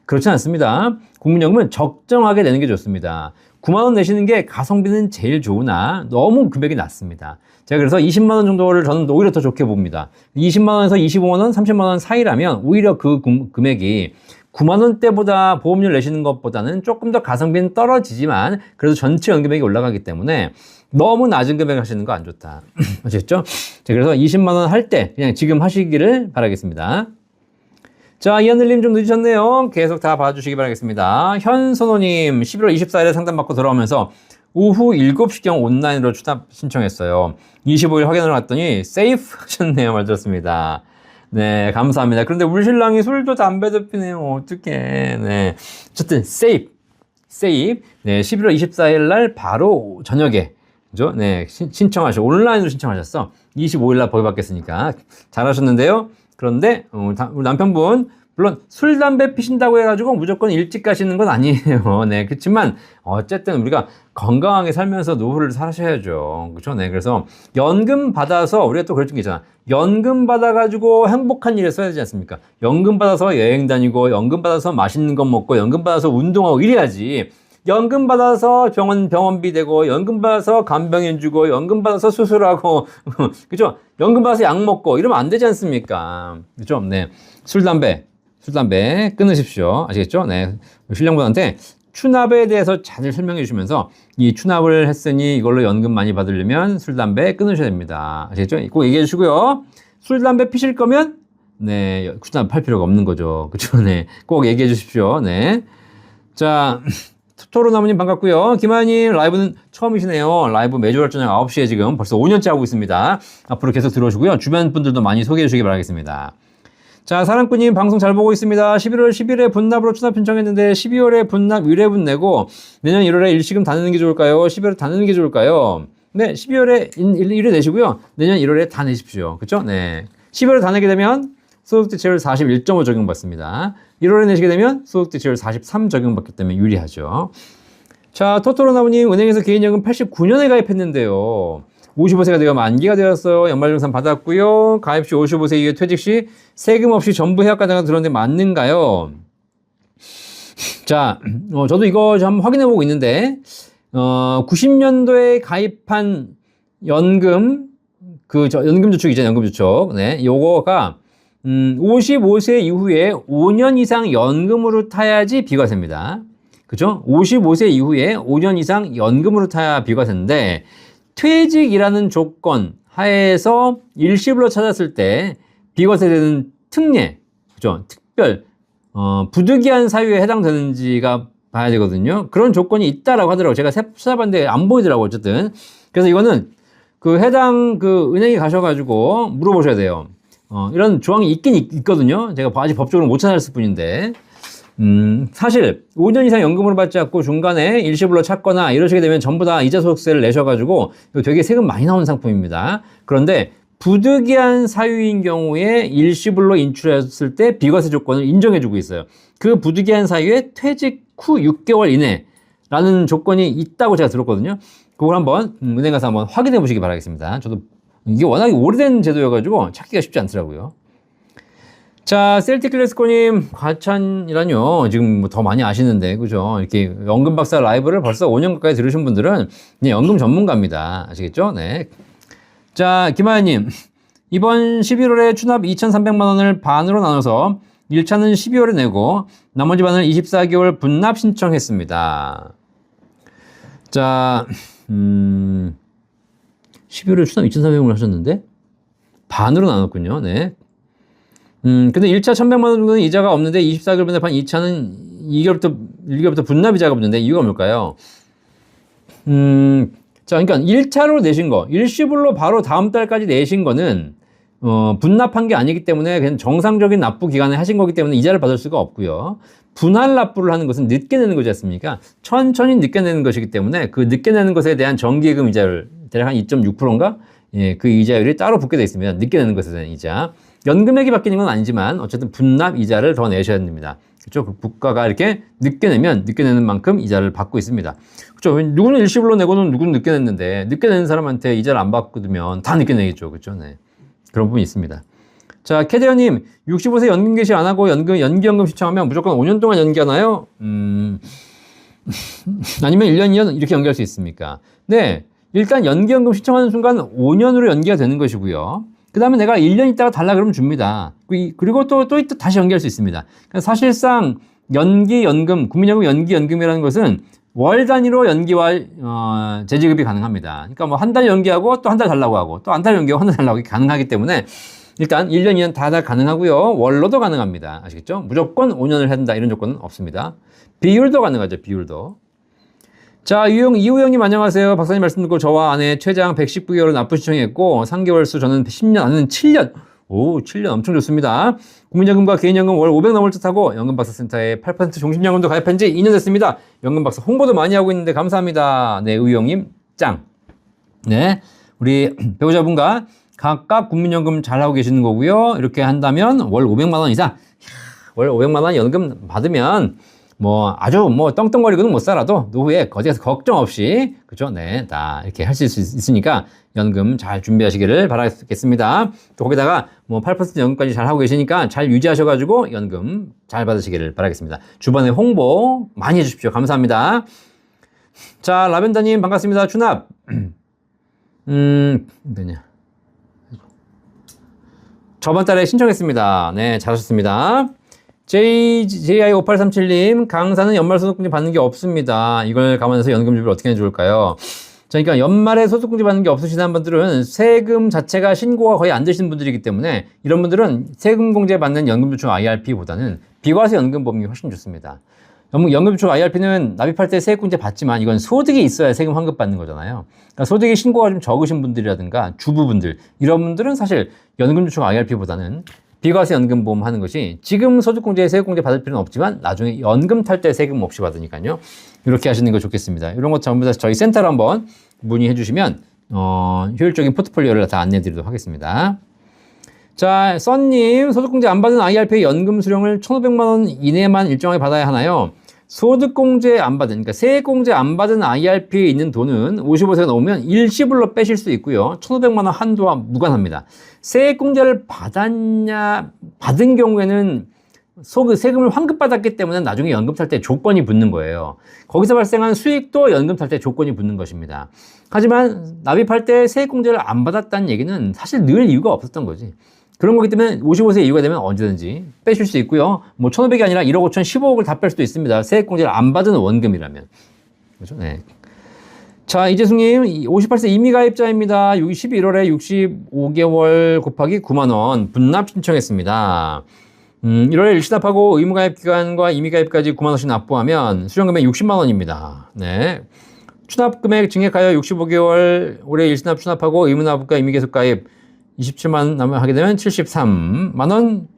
그렇지 않습니다. 국민연금은 적정하게 내는 게 좋습니다. 9만 원 내시는 게 가성비는 제일 좋으나 너무 금액이 낮습니다. 제가 그래서 20만 원 정도를 저는 오히려 더 좋게 봅니다. 20만 원에서 25만 원, 30만 원 사이라면 오히려 그 금액이 9만 원대보다 보험료를 내시는 것보다는 조금 더 가성비는 떨어지지만 그래도 전체 연금액이 올라가기 때문에 너무 낮은 금액 하시는 거 안 좋다. 아시겠죠? 자, 그래서 20만 원 할 때 그냥 지금 하시기를 바라겠습니다. 자, 이하늘님 좀 늦으셨네요. 계속 다 봐주시기 바라겠습니다. 현선호님 11월 24일에 상담받고 돌아오면서 오후 7시경 온라인으로 추납 신청했어요. 25일 확인을 했더니 세이프 하셨네요. 말 들었습니다. 네, 감사합니다. 그런데 우리 신랑이 술도 담배도 피네요. 어떡해. 네. 어쨌든 세이프. 네, 11월 24일 날 바로 저녁에 그죠? 네, 신청하셔. 온라인으로 신청하셨어. 25일 날 법이 바뀌었으니까 잘하셨는데요. 그런데 우리 남편분 물론 술, 담배 피신다고 해가지고 무조건 일찍 가시는 건 아니에요. 네, 그렇지만 어쨌든 우리가 건강하게 살면서 노후를 사셔야죠. 그렇죠? 네, 그래서 연금 받아서 우리가 또 그런 게 있잖아. 연금 받아가지고 행복한 일에 써야 되지 않습니까? 연금 받아서 여행 다니고, 연금 받아서 맛있는 거 먹고, 연금 받아서 운동하고 이래야지. 연금 받아서 병원비 되고, 연금 받아서 간병인 주고, 연금 받아서 수술하고, 그죠? 연금 받아서 약 먹고 이러면 안 되지 않습니까? 그죠? 네, 술, 담배 끊으십시오. 아시겠죠? 네. 신랑분한테 추납에 대해서 잘 설명해 주시면서 이 추납을 했으니 이걸로 연금 많이 받으려면 술, 담배 끊으셔야 됩니다. 아시겠죠? 꼭 얘기해 주시고요. 술, 담배 피실 거면 네, 추납할 필요가 없는 거죠. 그쵸? 네. 꼭 얘기해 주십시오. 네. 자, 토토로나무님 반갑고요. 김하연님 라이브는 처음이시네요. 라이브 매주 월 저녁 9시에 지금 벌써 5년째 하고 있습니다. 앞으로 계속 들어오시고요. 주변 분들도 많이 소개해 주시기 바라겠습니다. 자, 사랑꾼님 방송 잘 보고 있습니다. 11월 10일에 분납으로 추납 신청했는데 12월에 분납 1회분 내고 내년 1월에 일시금 다 내는 게 좋을까요? 12월에 다 내는 게 좋을까요? 네, 12월에 1회 내시고요. 내년 1월에 다 내십시오. 그쵸? 네. 12월에 다 내게 되면 소득대체율 41.5 적용받습니다. 1월에 내시게 되면 소득대체율 43 적용받기 때문에 유리하죠. 자, 토토로나무님 은행에서 개인연금 89년에 가입했는데요. 55세가 되어 만기가 되었어요. 연말정산 받았고요. 가입 시 55세 이후에 퇴직 시 세금 없이 전부 해약가자가 들었는데 맞는가요? 자, 저도 이거 한번 확인해 보고 있는데 90년도에 가입한 연금 연금저축 있잖아요. 연금저축. 네, 요거가 55세 이후에 5년 이상 연금으로 타야지 비과세입니다. 그죠? 55세 이후에 5년 이상 연금으로 타야 비과세인데 퇴직이라는 조건 하에서 일시불로 찾았을 때 비과세되는 특례, 그죠? 특별, 부득이한 사유에 해당되는지가 봐야 되거든요. 그런 조건이 있다라고 하더라고요. 제가 찾아봤는데 안 보이더라고요. 어쨌든. 그래서 이거는 그 해당 그 은행에 가셔가지고 물어보셔야 돼요. 이런 조항이 있긴 있거든요. 제가 아직 법적으로 못 찾았을 뿐인데. 사실 5년 이상 연금으로 받지 않고 중간에 일시불로 찾거나 이러시게 되면 전부 다 이자 소득세를 내셔가지고 이거 되게 세금 많이 나오는 상품입니다. 그런데 부득이한 사유인 경우에 일시불로 인출했을 때 비과세 조건을 인정해주고 있어요. 그 부득이한 사유에 퇴직 후 6개월 이내라는 조건이 있다고 제가 들었거든요. 그걸 한번 은행 가서 한번 확인해 보시기 바라겠습니다. 저도 이게 워낙에 오래된 제도여가지고 찾기가 쉽지 않더라고요. 자, 셀틱 클래스코님, 과찬이라뇨. 지금 뭐 더 많이 아시는데, 그죠? 이렇게 연금 박사 라이브를 벌써 5년 가까이 들으신 분들은 그냥 연금 전문가입니다. 아시겠죠? 네. 자, 김하연님. 이번 11월에 추납 2,300만 원을 반으로 나눠서 1차는 12월에 내고 나머지 반을 24개월 분납 신청했습니다. 자, 12월에 추납 2,300만 원 하셨는데 반으로 나눴군요. 네. 근데 1차 1,100만 원 정도는 이자가 없는데 24개월 분납한 2차는 1개월부터 분납 이자가 붙는데 이유가 뭘까요? 자, 그러니까 1차로 내신 거, 일시불로 바로 다음 달까지 내신 거는 분납한 게 아니기 때문에 그냥 정상적인 납부 기간에 하신 거기 때문에 이자를 받을 수가 없고요. 분할 납부를 하는 것은 늦게 내는 거지 않습니까? 천천히 늦게 내는 것이기 때문에 그 늦게 내는 것에 대한 정기예금 이자를 대략 한 2.6%인가? 예, 그 이자율이 따로 붙게 되어 있습니다. 늦게 내는 것에 대한 이자. 연금액이 바뀌는 건 아니지만 어쨌든 분납 이자를 더 내셔야 됩니다. 그렇죠? 그 국가가 이렇게 늦게 내면 늦게 내는 만큼 이자를 받고 있습니다. 그렇죠? 누구는 일시불로 내고는 누구는 늦게 냈는데 늦게 내는 사람한테 이자를 안 받거든요. 다 늦게 내겠죠. 그렇죠? 네. 그런 부분이 있습니다. 자, 캐디언님, 65세 연금 개시 안 하고 연기연금 신청하면 무조건 5년 동안 연기하나요? 아니면 1년, 2년 이렇게 연기할 수 있습니까? 네. 일단 연기연금 신청하는 순간 5년으로 연기가 되는 것이고요. 그 다음에 내가 1년 있다가 달라 그러면 줍니다. 그리고 또 다시 연기할 수 있습니다. 그러니까 사실상 연기연금, 국민연금 연기연금이라는 것은 월 단위로 연기와 재지급이 가능합니다. 그러니까 뭐 한 달 연기하고 또 한 달 달라고 하고 또 한 달 연기하고 한 달 달라고 하기 가능하기 때문에 일단 1년, 2년 다 가능하고요. 월로도 가능합니다. 아시겠죠? 무조건 5년을 해야 된다 이런 조건은 없습니다. 비율도 가능하죠. 비율도. 자, 이우영님 안녕하세요. 박사님 말씀 듣고 저와 아내 최장 119개월을 납부 신청했고 3개월 수 저는 10년, 아내는 7년. 오, 7년 엄청 좋습니다. 국민연금과 개인연금 월 500 넘을 듯하고 연금박사센터에 8% 종신연금도 가입한 지 2년 됐습니다. 연금박사 홍보도 많이 하고 있는데 감사합니다. 네, 의영님 짱. 네, 우리 배우자분과 각각 국민연금 잘하고 계시는 거고요. 이렇게 한다면 월 500만 원 이상, 월 500만 원 연금 받으면 뭐 아주 뭐 떵떵거리고는 못 살아도 노후에 거기에서 걱정 없이 그죠? 네, 다 이렇게 할 수 있으니까 연금 잘 준비하시기를 바라겠습니다. 또 거기다가 뭐 8% 연금까지 잘 하고 계시니까 잘 유지하셔가지고 연금 잘 받으시기를 바라겠습니다. 주변에 홍보 많이 해주십시오. 감사합니다. 자, 라벤더님 반갑습니다. 추납. 뭐냐? 저번 달에 신청했습니다. 네, 잘하셨습니다. JI5837님, 강사는 연말 소득공제 받는 게 없습니다. 이걸 감안해서 연금 준비를 어떻게 하면 좋을까요? 자, 그러니까 연말에 소득공제 받는 게 없으시는 분들은 세금 자체가 신고가 거의 안 되시는 분들이기 때문에 이런 분들은 세금 공제 받는 연금저축 IRP보다는 비과세 연금보험이 훨씬 좋습니다. 연금저축 IRP는 납입할 때 세액공제 받지만 이건 소득이 있어야 세금 환급 받는 거잖아요. 그러니까 소득이 신고가 좀 적으신 분들이라든가 주부분들 이런 분들은 사실 연금저축 IRP보다는 비과세 연금보험 하는 것이 지금 소득공제, 세액공제 받을 필요는 없지만 나중에 연금 탈 때 세금 없이 받으니까요. 이렇게 하시는 거 좋겠습니다. 이런 것 전부 다 저희 센터로 한번 문의해 주시면 효율적인 포트폴리오를 다 안내해 드리도록 하겠습니다. 자, 썬님, 소득공제 안 받은 IRP 연금 수령을 1,500만 원 이내만 일정하게 받아야 하나요? 소득공제 안 받은, 그러니까 세액공제 안 받은 IRP에 있는 돈은 55세가 넘으면 일시불로 빼실 수 있고요. 1,500만 원 한도와 무관합니다. 세액공제를 받은 경우에는 세금을 환급받았기 때문에 나중에 연금 탈 때 조건이 붙는 거예요. 거기서 발생한 수익도 연금 탈 때 조건이 붙는 것입니다. 하지만 납입할 때 세액공제를 안 받았다는 얘기는 사실 늘 이유가 없었던 거지. 그런 거기 때문에 55세 이후가 되면 언제든지 빼실 수 있고요. 뭐 1,500이 아니라 1억 5천, 15억을 다 뺄 수도 있습니다. 세액공제를 안 받은 원금이라면. 그렇죠? 네. 자, 이재숙님, 58세 임의가입자입니다. 11월에 65개월 곱하기 9만 원 분납 신청했습니다. 1월에 일시납하고 의무가입기간과 임의가입까지 9만 원씩 납부하면 수령금액 60만 원입니다. 네. 추납금액 증액하여 65개월 올해 일시납 추납하고 의무납부과 임의계속가입 27만 원 하게 되면 73만 원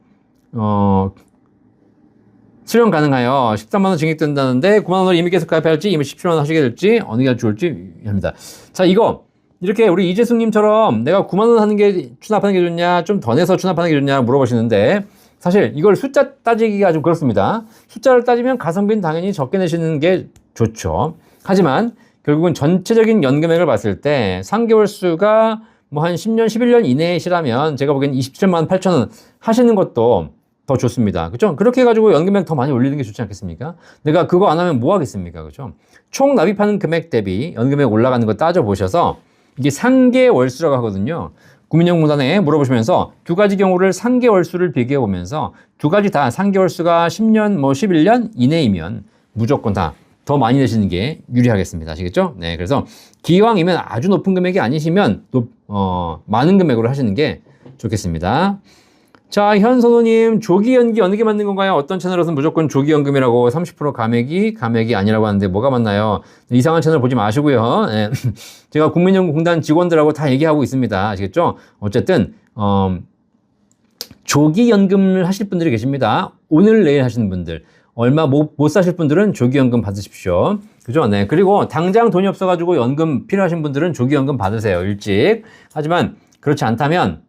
실현 가능하여 13만 원 증액된다는데 9만 원을 이미 계속 가입해야 할지 이미 17만 원 하시게 될지 어느 게 좋을지 합니다. 자, 이거 이렇게 우리 이재숙님처럼 내가 9만 원 하는 게 추납하는 게 좋냐, 좀 더 내서 추납하는 게 좋냐 물어보시는데 사실 이걸 숫자 따지기가 좀 그렇습니다. 숫자를 따지면 가성비는 당연히 적게 내시는 게 좋죠. 하지만 결국은 전체적인 연금액을 봤을 때 3개월 수가 뭐 한 10년, 11년 이내시라면 제가 보기엔 27만 8천 원 하시는 것도 더 좋습니다. 그죠? 그렇게 해가지고 연금액 더 많이 올리는 게 좋지 않겠습니까? 내가 그거 안 하면 뭐 하겠습니까? 그죠? 총 납입하는 금액 대비 연금액 올라가는 거 따져보셔서 이게 상계 월수라고 하거든요. 국민연금공단에 물어보시면서 두 가지 경우를 상계 월수를 비교해 보면서 두 가지 다 상계 월수가 10년, 뭐 11년 이내이면 무조건 다 더 많이 내시는 게 유리하겠습니다. 아시겠죠? 네. 그래서 기왕이면 아주 높은 금액이 아니시면 많은 금액으로 하시는 게 좋겠습니다. 자, 현선호님, 조기연기 어느 게 맞는 건가요? 어떤 채널에서는 무조건 조기연금이라고 30% 감액이 아니라고 하는데 뭐가 맞나요? 이상한 채널 보지 마시고요. 네. 제가 국민연금공단 직원들하고 다 얘기하고 있습니다. 아시겠죠? 어쨌든 조기연금을 하실 분들이 계십니다. 오늘 내일 하시는 분들. 얼마 못 사실 분들은 조기연금 받으십시오. 그죠? 네. 그리고 당장 돈이 없어가지고 연금 필요하신 분들은 조기연금 받으세요. 일찍. 하지만 그렇지 않다면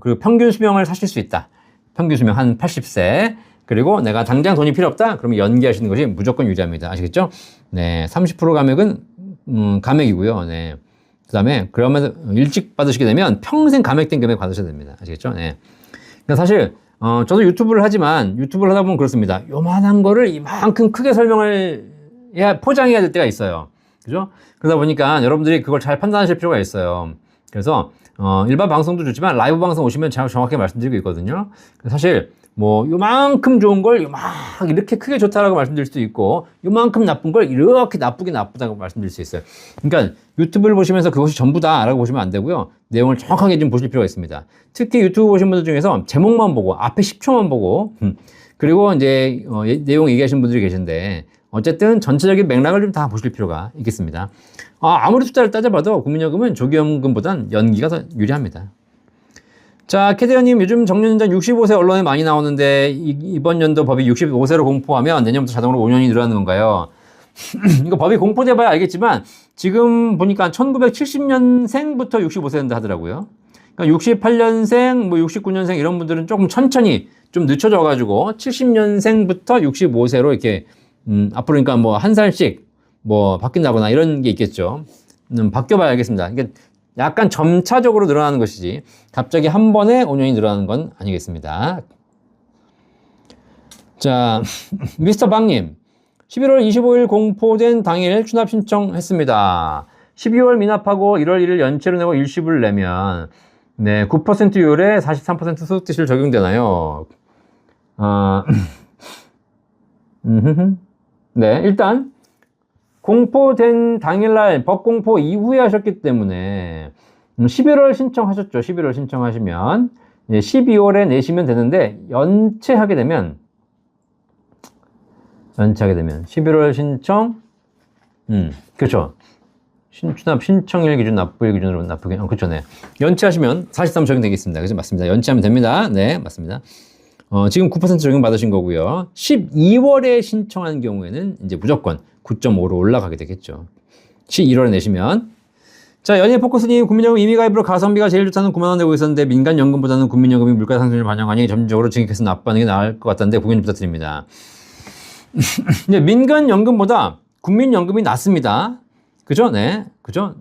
그리고 평균 수명을 사실 수 있다. 평균 수명 한 80세. 그리고 내가 당장 돈이 필요 없다. 그러면 연기하시는 것이 무조건 유리합니다. 아시겠죠? 네. 30% 감액은, 감액이고요. 네. 그 다음에, 그러면 일찍 받으시게 되면 평생 감액된 금액 받으셔야 됩니다. 아시겠죠? 네. 그러니까 사실, 저도 유튜브를 하지만 유튜브를 하다 보면 그렇습니다. 요만한 거를 이만큼 크게 포장해야 될 때가 있어요. 그죠? 그러다 보니까 여러분들이 그걸 잘 판단하실 필요가 있어요. 그래서, 일반 방송도 좋지만 라이브 방송 오시면 제가 정확하게 말씀드리고 있거든요. 사실 뭐 요만큼 좋은 걸 요막 이렇게 크게 좋다라고 말씀드릴 수도 있고 요만큼 나쁜 걸 이렇게 나쁘게 나쁘다고 말씀드릴 수 있어요. 그러니까 유튜브를 보시면서 그것이 전부다라고 보시면 안 되고요. 내용을 정확하게 좀 보실 필요가 있습니다. 특히 유튜브 보신 분들 중에서 제목만 보고 앞에 10초만 보고 그리고 이제 내용 얘기하시는 분들이 계신데 어쨌든 전체적인 맥락을 좀 다 보실 필요가 있겠습니다. 아무리 숫자를 따져봐도 국민연금은 조기연금보단 연기가 더 유리합니다. 자, 캐디언님, 요즘 정년연장 65세 언론에 많이 나오는데 이번 연도 법이 65세로 공포하면 내년부터 자동으로 5년이 늘어나는 건가요? 이거 법이 공포돼봐야 알겠지만 지금 보니까 1970년생부터 65세 된다 하더라고요. 그러니까 68년생, 뭐 69년생 이런 분들은 조금 천천히 좀 늦춰져가지고 70년생부터 65세로 이렇게 앞으로 그러니까 뭐 한 살씩 뭐 바뀐다거나 이런 게 있겠죠. 바뀌어봐야 알겠습니다. 그러니까 약간 점차적으로 늘어나는 것이지 갑자기 한 번에 5년이 늘어나는 건 아니겠습니다. 자, 미스터 박님, 11월 25일 공포된 당일 추납 신청했습니다. 12월 미납하고 1월 1일 연체로 내고 일시불 내면 네, 9%율에 43% 소득대출 적용되나요? 네, 일단 공포된 당일날 법 공포 이후에 하셨기 때문에 11월 신청하셨죠. 11월 신청하시면 12월에 내시면 되는데 연체하게 되면 11월 신청 그렇죠. 추납 신청일 기준 납부일 기준으로 납부일 그렇죠. 네. 연체하시면 43 적용되겠습니다. 그죠? 맞습니다. 연체하면 됩니다. 네, 맞습니다. 지금 9% 적용 받으신 거고요. 12월에 신청한 경우에는 이제 무조건 9.5로 올라가게 되겠죠. 11월에 내시면. 자, 연예 포커스님, 국민연금 임의가입으로 가성비가 제일 좋다는 9만 원 내고 있었는데 민간연금보다는 국민연금이 물가 상승률 반영하니 점진적으로 증액해서 납부하는 게 나을 것 같다는데 고민 좀 부탁드립니다. 민간연금보다 국민연금이 낫습니다. 그죠? 네. 그죠?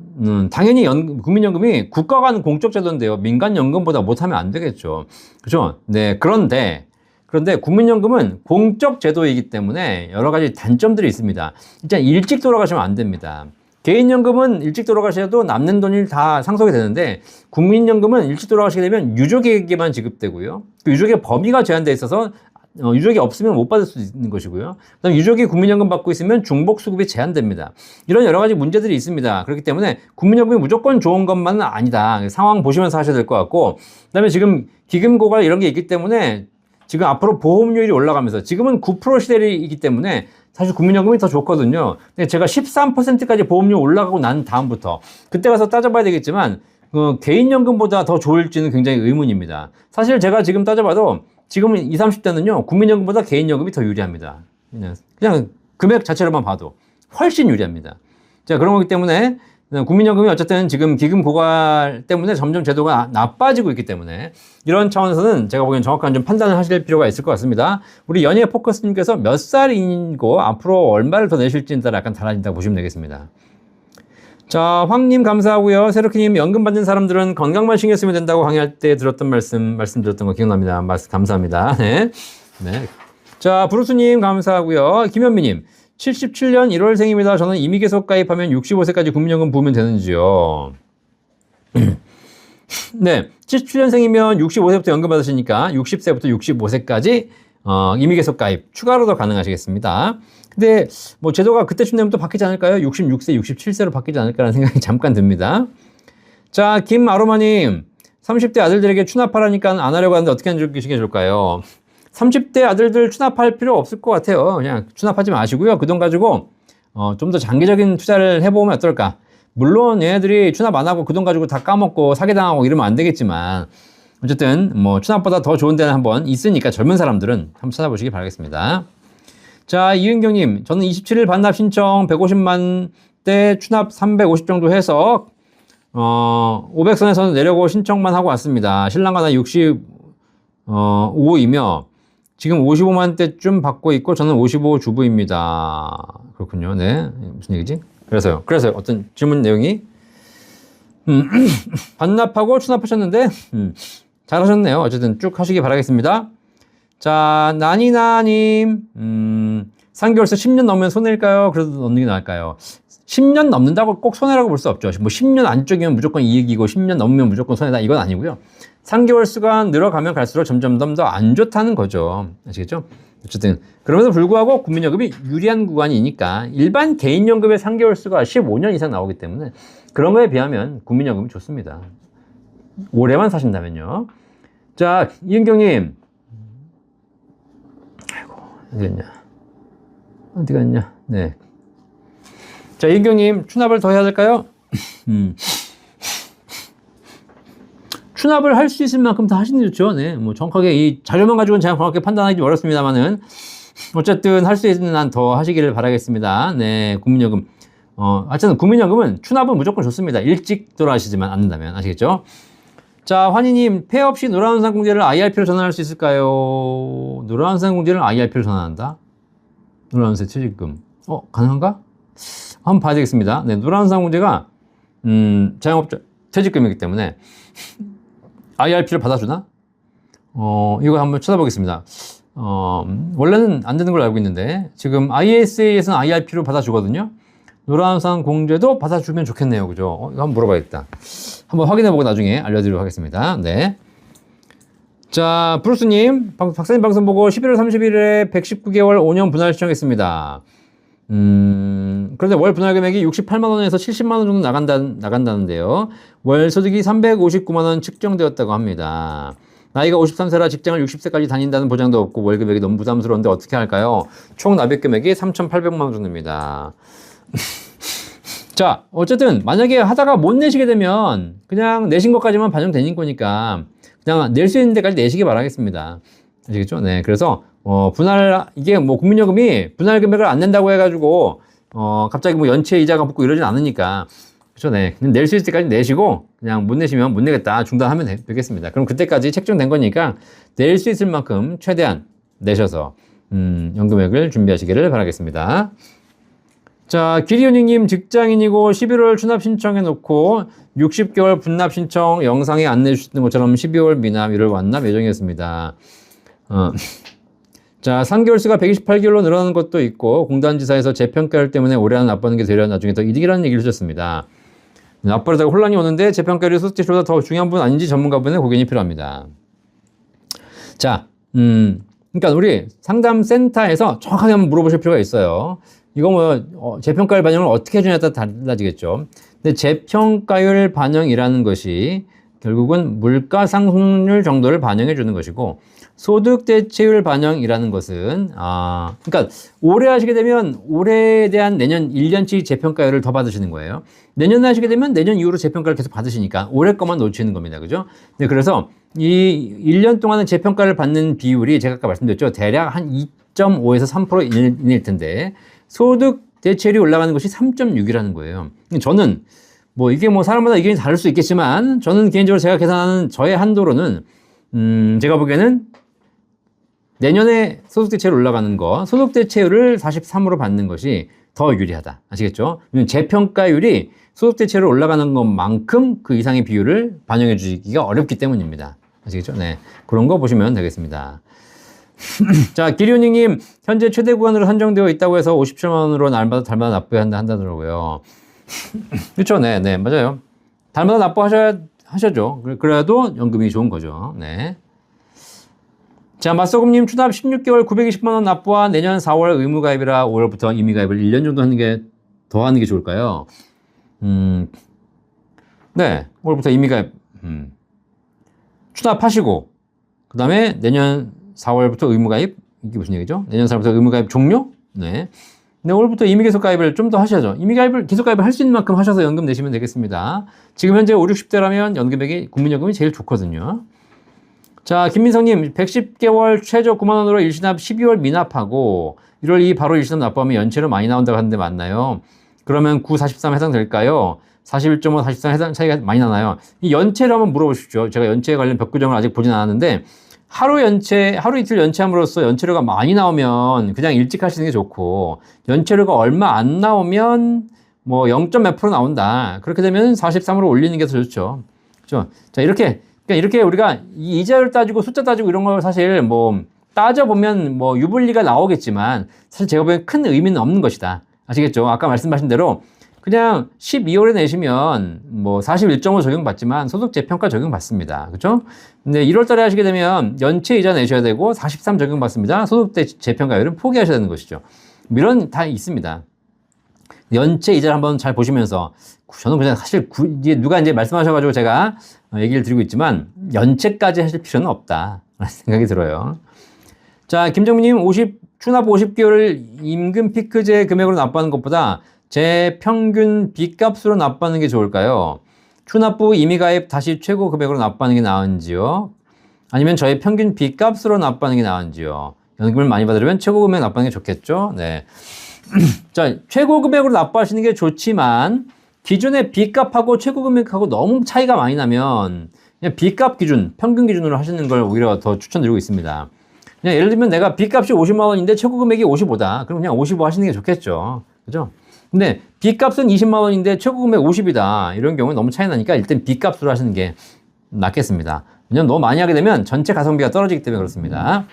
당연히 국민연금이 국가가 하는 공적제도인데요. 민간연금보다 못하면 안 되겠죠. 그죠? 네. 그런데 국민연금은 공적제도이기 때문에 여러 가지 단점들이 있습니다. 일단 일찍 돌아가시면 안 됩니다. 개인연금은 일찍 돌아가셔도 남는 돈이 다 상속이 되는데 국민연금은 일찍 돌아가시게 되면 유족에게만 지급되고요. 그 유족의 범위가 제한되어 있어서 유족이 없으면 못 받을 수 있는 것이고요. 그다음에 유족이 국민연금 받고 있으면 중복수급이 제한됩니다. 이런 여러 가지 문제들이 있습니다. 그렇기 때문에 국민연금이 무조건 좋은 것만은 아니다. 상황 보시면서 하셔야 될 것 같고, 그다음에 지금 기금고갈 이런 게 있기 때문에 지금 앞으로 보험료율이 올라가면서 지금은 9% 시대이기 때문에 사실 국민연금이 더 좋거든요. 근데 제가 13%까지 보험료 올라가고 난 다음부터 그때 가서 따져봐야 되겠지만 개인연금보다 더 좋을지는 굉장히 의문입니다. 사실 제가 지금 따져봐도 지금은 20, 30대는요, 국민연금보다 개인연금이 더 유리합니다. 그냥 금액 자체로만 봐도 훨씬 유리합니다. 자, 그런 거기 때문에 국민연금이 어쨌든 지금 기금 고갈 때문에 점점 제도가 나빠지고 있기 때문에 이런 차원에서는 제가 보기엔 정확한 좀 판단을 하실 필요가 있을 것 같습니다. 우리 연예 포커스님께서 몇 살이고 앞으로 얼마를 더 내실지에 따라 약간 달라진다고 보시면 되겠습니다. 자, 황님 감사하고요. 세로키님 연금 받는 사람들은 건강만 신경 쓰면 된다고 강의할 때 들었던 말씀드렸던 거 기억납니다. 감사합니다. 네. 네. 자, 브루스님 감사하고요. 김현미님 77년 1월생입니다. 저는 이미 계속 가입하면 65세까지 국민연금 부으면 되는지요? 네, 77년생이면 65세부터 연금 받으시니까 60세부터 65세까지 이미 계속 가입 추가로도 가능하시겠습니다. 근데 뭐 제도가 그때쯤 되면 또 바뀌지 않을까요? 66세, 67세로 바뀌지 않을까라는 생각이 잠깐 듭니다. 자, 김아로마님 30대 아들들에게 추납하라니까 안 하려고 하는데 어떻게 하는 게 좋을까요? 30대 아들들 추납할 필요 없을 것 같아요. 그냥 추납하지 마시고요. 그 돈 가지고 좀 더 장기적인 투자를 해보면 어떨까? 물론 얘네들이 추납 안 하고 그 돈 가지고 다 까먹고 사기당하고 이러면 안 되겠지만 어쨌든 뭐 추납보다 더 좋은 데는 한번 있으니까 젊은 사람들은 한번 찾아보시기 바라겠습니다. 자, 이은경님 저는 27일 반납 신청 150만 대 추납 350 정도 해서 500선에서 내려고 신청만 하고 왔습니다. 신랑과 나 65이며 지금 55만 대쯤 받고 있고 저는 55 주부입니다. 그렇군요. 네. 무슨 얘기지? 그래서요. 어떤 질문 내용이 반납하고 추납하셨는데 잘하셨네요. 어쨌든 쭉 하시기 바라겠습니다. 자, 나니나님 3개월에서 10년 넘으면 손해일까요? 그래도 넣는 게 나을까요? 10년 넘는다고 꼭 손해라고 볼 수 없죠. 뭐 10년 안쪽이면 무조건 이익이고 10년 넘으면 무조건 손해다 이건 아니고요. 3개월 수가 늘어가면 갈수록 점점 더 안 좋다는 거죠. 아시겠죠? 어쨌든 그럼에도 불구하고 국민연금이 유리한 구간이니까 일반 개인연금의 3개월 수가 15년 이상 나오기 때문에 그런 거에 비하면 국민연금이 좋습니다. 오래만 사신다면요. 자, 이은경님 아이고 어디 갔냐. 네. 자, 이은경님 추납을 더 해야 될까요? 추납을 할 수 있을 만큼 다 하시는 게 좋죠. 네. 뭐 정확하게 이 자료만 가지고는 제가 정확하게 판단하기 어렵습니다만은 어쨌든 할 수 있는 한 더 하시기를 바라겠습니다. 네. 국민연금. 하여튼 국민연금은 추납은 무조건 좋습니다. 일찍 돌아가시지만 않는다면. 아시겠죠? 자, 환희님, 폐 없이 노란우산 공제를 IRP로 전환할 수 있을까요? 노란우산 공제를 IRP로 전환한다? 노란우산 퇴직금. 가능한가? 한번 봐야 되겠습니다. 네. 노란우산 공제가, 자영업자 퇴직금이기 때문에 IRP를 받아주나? 이거 한번 찾아보겠습니다. 원래는 안 되는 걸로 알고 있는데, 지금 ISA에서는 IRP로 받아주거든요. 노란우산 공제도 받아주면 좋겠네요. 그죠? 이거 한번 물어봐야겠다. 한번 확인해보고 나중에 알려드리도록 하겠습니다. 네. 자, 브루스님, 박사님 방송 보고 11월 30일에 119개월 5년 분할 신청했습니다. 그런데 월 분할 금액이 68만원에서 70만원 정도 나간다는데요. 월 소득이 359만원 측정되었다고 합니다. 나이가 53세라 직장을 60세까지 다닌다는 보장도 없고 월 금액이 너무 부담스러운데 어떻게 할까요? 총 납입 금액이 3,800만원 정도입니다. 자, 어쨌든 만약에 하다가 못 내시게 되면 그냥 내신 것까지만 반영되는 거니까 그냥 낼 수 있는 데까지 내시기 바라겠습니다. 아시겠죠? 네. 그래서 이게 뭐 국민연금이 분할 금액을 안 낸다고 해가지고 갑자기 뭐 연체 이자가 붙고 이러진 않으니까 그렇죠? 네. 낼 수 있을 때까지 내시고 그냥 못 내시면 못 내겠다 중단하면 되겠습니다. 그럼 그때까지 책정된 거니까 낼 수 있을 만큼 최대한 내셔서 연금액을 준비하시기를 바라겠습니다. 자, 기리윤님 직장인이고 11월 추납 신청해 놓고 60개월 분납 신청 영상에 안내해 주셨던 것처럼 12월 미납 1월 완납 예정이었습니다. 자, 3개월 수가 128개월로 늘어나는 것도 있고 공단지사에서 재평가율 때문에 올해는 납부하는 게 되려 나중에 더 이득이라는 얘기를 해주셨습니다. 납부하다가 혼란이 오는데 재평가율이 소득지수보다 더 중요한 부분 아닌지 전문가분의 고견이 필요합니다. 자, 그러니까 우리 상담센터에서 정확하게 한번 물어보실 필요가 있어요. 이거 뭐 재평가율 반영을 어떻게 해주냐에 따라 달라지겠죠. 근데 재평가율 반영이라는 것이 결국은 물가 상승률 정도를 반영해 주는 것이고, 소득 대체율 반영이라는 것은 그러니까 올해 하시게 되면 올해에 대한 내년 1년치 재평가율을 더 받으시는 거예요. 내년에 하시게 되면 내년 이후로 재평가를 계속 받으시니까 올해 것만 놓치는 겁니다. 그죠? 네, 그래서 이 1년 동안은 재평가를 받는 비율이 제가 아까 말씀드렸죠. 대략 한 2.5에서 3% 이내일 텐데 소득 대체율이 올라가는 것이 3.6이라는 거예요. 저는 뭐 이게 뭐 사람마다 의견이 다를 수 있겠지만 저는 개인적으로 제가 계산하는 저의 한도로는 제가 보기에는 내년에 소득대체율 올라가는 거, 소득대체율을 43으로 받는 것이 더 유리하다. 아시겠죠? 재평가율이 소득대체율 올라가는 것만큼 그 이상의 비율을 반영해 주기가 어렵기 때문입니다. 아시겠죠? 네. 그런 거 보시면 되겠습니다. 자, 기류닝님, 현재 최대 구간으로 선정되어 있다고 해서 57만 원으로 달마다 납부해야 한다더라고요. 그렇죠? 네, 네, 맞아요. 달마다 납부하셔야죠. 그래도 연금이 좋은 거죠. 네. 자, 맛소금님, 추납 16개월 920만 원 납부와 내년 4월 의무가입이라 5월부터 임의가입을 1년 정도 더 하는 게 좋을까요? 네, 5월부터 임의가입, 추납하시고, 그 다음에 내년 4월부터 의무가입, 이게 무슨 얘기죠? 내년 4월부터 의무가입 종료? 네. 근데 5월부터 임의계속가입을 좀 더 하셔야죠. 임의가입을, 계속가입을 할 수 있는 만큼 하셔서 연금 내시면 되겠습니다. 지금 현재 5, 60대라면 연금액이, 국민연금이 제일 좋거든요. 자, 김민성님, 110개월 최저 9만 원으로 일시납 12월 미납하고 1월 2 바로 일시납 납부하면 연체로 많이 나온다고 하는데 맞나요? 그러면 9, 43 해당될까요? 41.5, 43 해당 차이가 많이 나나요? 이 연체를 한번 물어보십시오. 제가 연체에 관련 법 규정을 아직 보진 않았는데 하루 이틀 연체함으로써 연체료가 많이 나오면 그냥 일찍 하시는 게 좋고 연체료가 얼마 안 나오면 뭐 0. 몇 프로 나온다. 그렇게 되면 43으로 올리는 게 더 좋죠. 그렇죠? 자, 이렇게 우리가 이자율 따지고 숫자 따지고 이런 걸 사실 뭐 따져보면 뭐 유불리가 나오겠지만 사실 제가 보기엔 큰 의미는 없는 것이다. 아시겠죠? 아까 말씀하신 대로 그냥 12월에 내시면 뭐 41.5 적용받지만 소득 재평가 적용받습니다. 그렇죠? 근데 1월 달에 하시게 되면 연체 이자 내셔야 되고 43 적용받습니다. 소득 재평가율은 포기하셔야 되는 것이죠. 이런 다 있습니다. 연체 이자를 한번 잘 보시면서 저는 그냥 사실 누가 이제 말씀하셔가지고 제가 얘기를 드리고 있지만 연체까지 하실 필요는 없다 라는 생각이 들어요. 자, 김정민님, 추납 50개월 임금 피크제 금액으로 납부하는 것보다 제 평균 빚값으로 납부하는 게 좋을까요? 추납부 임의가입 다시 최고 금액으로 납부하는 게 나은지요? 아니면 저의 평균 빚값으로 납부하는 게 나은지요? 연금을 많이 받으려면 최고 금액 납부하는 게 좋겠죠? 네. 자, 최고 금액으로 납부하시는 게 좋지만 기존의 빚값하고 최고 금액하고 너무 차이가 많이 나면 그냥 빚값 기준, 평균 기준으로 하시는 걸 오히려 더 추천드리고 있습니다. 그냥 예를 들면 내가 빚값이 50만 원인데 최고 금액이 55다. 그럼 그냥 55 하시는 게 좋겠죠. 그죠? 근데 빚값은 20만 원인데 최고 금액 50이다. 이런 경우는 너무 차이 나니까 일단 빚값으로 하시는 게 낫겠습니다. 왜냐면 너무 많이 하게 되면 전체 가성비가 떨어지기 때문에 그렇습니다.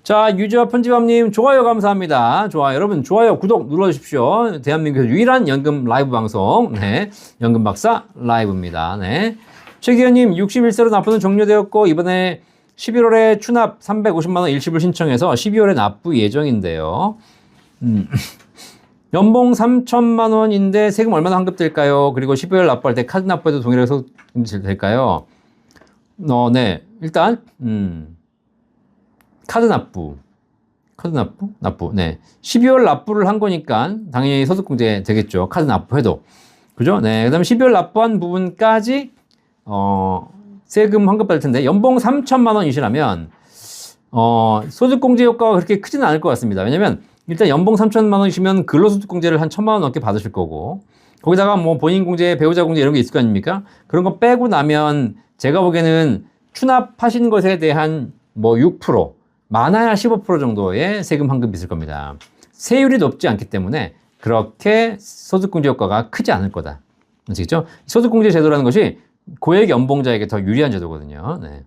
자, 유지와 편집함님, 좋아요 감사합니다. 좋아요. 여러분, 좋아요, 구독 눌러주십시오. 대한민국에서 유일한 연금 라이브 방송, 네. 연금 박사 라이브입니다. 네. 최기현님, 61세로 납부는 종료되었고, 이번에 11월에 추납 350만원 일시불 신청해서 12월에 납부 예정인데요. 연봉 3천만 원인데 세금 얼마나 환급될까요? 그리고 12월 납부할 때 카드 납부해도 동일하게 소득 될까요? 네. 일단, 카드 납부. 네. 12월 납부를 한 거니까 당연히 소득공제 되겠죠. 카드 납부해도. 그죠? 네. 그 다음에 12월 납부한 부분까지, 세금 환급받을 텐데, 연봉 3천만 원이시라면, 소득공제 효과가 그렇게 크지는 않을 것 같습니다. 왜냐면, 일단 연봉 3천만 원이시면 근로소득공제를 한 1,000만 원 넘게 받으실 거고, 거기다가 뭐 본인공제, 배우자공제 이런 게 있을 거 아닙니까? 그런 거 빼고 나면, 제가 보기에는 추납하신 것에 대한 뭐 6%, 많아야 15% 정도의 세금 환급이 있을 겁니다. 세율이 높지 않기 때문에 그렇게 소득공제 효과가 크지 않을 거다. 아시겠죠? 소득공제 제도라는 것이 고액 연봉자에게 더 유리한 제도거든요. 네.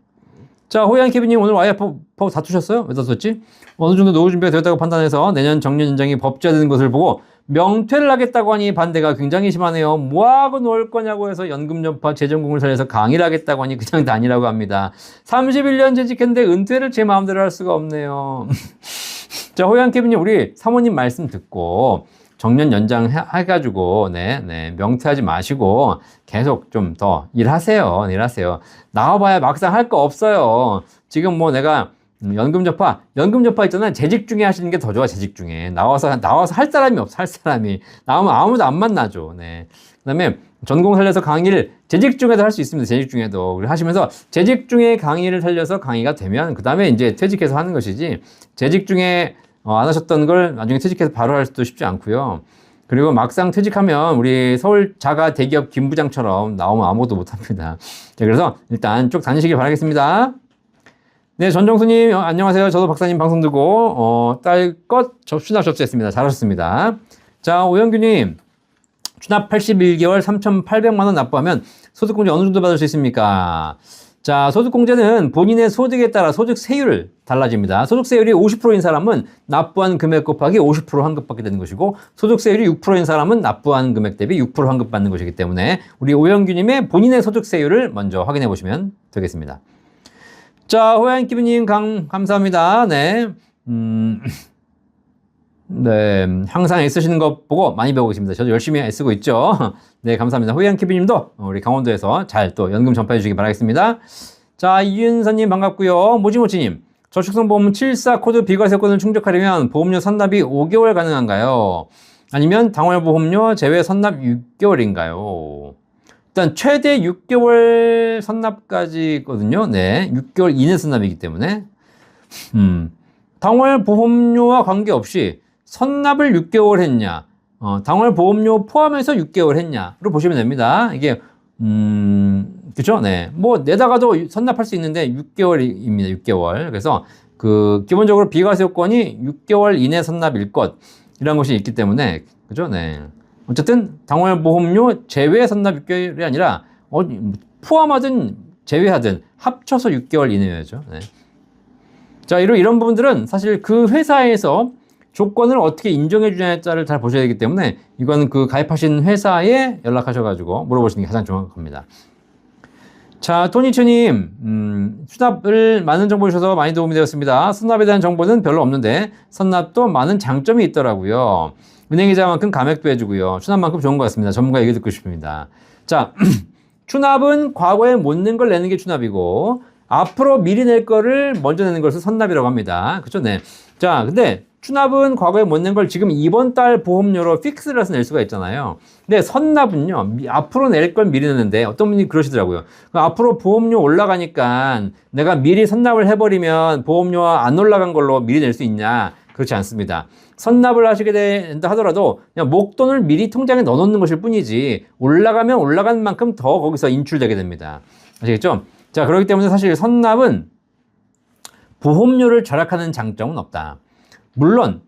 자, 호양 케빈님, 오늘 와이프 다투셨어요? 왜 다투셨지? 어느 정도 노후 준비가 되었다고 판단해서 내년 정년 연장이 법제화되는 것을 보고 명퇴를 하겠다고 하니 반대가 굉장히 심하네요. 뭐하고 놀 거냐고 해서 연금연파 재전공을 살려서 강의를 하겠다고 하니 그냥 다니라고 합니다. 31년 재직했는데 은퇴를 제 마음대로 할 수가 없네요. 자, 호양 케빈님, 우리 사모님 말씀 듣고 정년 연장해가지고, 명퇴하지 마시고, 계속 좀 더 일하세요. 나와봐야 막상 할 거 없어요. 지금 뭐 내가, 연금 접화 있잖아요. 재직 중에 하시는 게 더 좋아, 재직 중에. 나와서 할 사람이 없어, 할 사람이. 나오면 아무도 안 만나죠. 그 다음에 전공 살려서 강의를 재직 중에도 할 수 있습니다. 재직 중에도. 하시면서 재직 중에 강의를 살려서 강의가 되면, 그 다음에 이제 퇴직해서 하는 것이지, 재직 중에 안 하셨던 걸 나중에 퇴직해서 바로 할 수도 쉽지 않고요. 그리고 막상 퇴직하면 우리 서울 자가 대기업 김 부장처럼 나오면 아무것도 못 합니다. 자, 그래서 일단 쭉 다니시길 바라겠습니다. 네, 전정수님, 안녕하세요. 저도 박사님 방송 듣고, 딸 것 추납 접수했습니다. 잘하셨습니다. 자, 오영규님, 추납 81개월 3,800만원 납부하면 소득공제 어느 정도 받을 수 있습니까? 자, 소득공제는 본인의 소득에 따라 소득세율을 달라집니다. 소득세율이 50%인 사람은 납부한 금액 곱하기 50% 환급받게 되는 것이고, 소득세율이 6%인 사람은 납부한 금액 대비 6% 환급받는 것이기 때문에 우리 오영규님의 본인의 소득세율을 먼저 확인해 보시면 되겠습니다. 자, 호야인기부님 감사합니다. 네. 네, 항상 애쓰시는 거 보고 많이 배우고 있습니다. 저도 열심히 애쓰고 있죠. 네, 감사합니다. 호양키비님도 우리 강원도에서 잘 또 연금 전파해 주시기 바라겠습니다. 자, 이윤서님 반갑고요. 모지모치님, 저축성보험 74 코드 비과세권을 충족하려면 보험료 선납이 5개월 가능한가요? 아니면 당월보험료 제외 선납 6개월인가요? 일단 최대 6개월 선납까지거든요. 네, 6개월 이내 선납이기 때문에 당월 보험료와 관계없이 선납을 6개월 했냐, 당월 보험료 포함해서 6개월 했냐로 보시면 됩니다. 이게 그죠? 네, 뭐 내다가도 선납할 수 있는데 6개월입니다. 6개월. 그래서 그 기본적으로 비과세요건이 6개월 이내 선납일 것이라는 것이 있기 때문에, 그죠? 네. 어쨌든 당월 보험료 제외 선납 6개월이 아니라 포함하든 제외하든 합쳐서 6개월 이내여야죠. 네. 자, 이런 부분들은 사실 그 회사에서 조건을 어떻게 인정해 주냐에 따라 잘 보셔야 되기 때문에 이건 그 가입하신 회사에 연락하셔가지고 물어보시는 게 가장 정확합니다. 자, 토니츠님, 수납을 많은 정보 주셔서 많이 도움이 되었습니다. 수납에 대한 정보는 별로 없는데 선납도 많은 장점이 있더라고요. 은행이자만큼 감액도 해주고요. 추납만큼 좋은 것 같습니다. 전문가 얘기 듣고 싶습니다. 자, 추납은 과거에 못 낸 걸 내는 게 추납이고, 앞으로 미리 낼 거를 먼저 내는 것을 선납이라고 합니다. 그쵸? 네. 자, 근데 추납은 과거에 못 낸 걸 지금 이번 달 보험료로 픽스를 해서 낼 수가 있잖아요. 근데 선납은요, 앞으로 낼 걸 미리 내는데 어떤 분이 그러시더라고요. 앞으로 보험료 올라가니까 내가 미리 선납을 해버리면 보험료가 안 올라간 걸로 미리 낼 수 있냐? 그렇지 않습니다. 선납을 하시게 된다 하더라도 그냥 목돈을 미리 통장에 넣어놓는 것일 뿐이지 올라가면 올라간 만큼 더 거기서 인출되게 됩니다. 아시겠죠? 자, 그렇기 때문에 사실 선납은 보험료를 절약하는 장점은 없다. 물론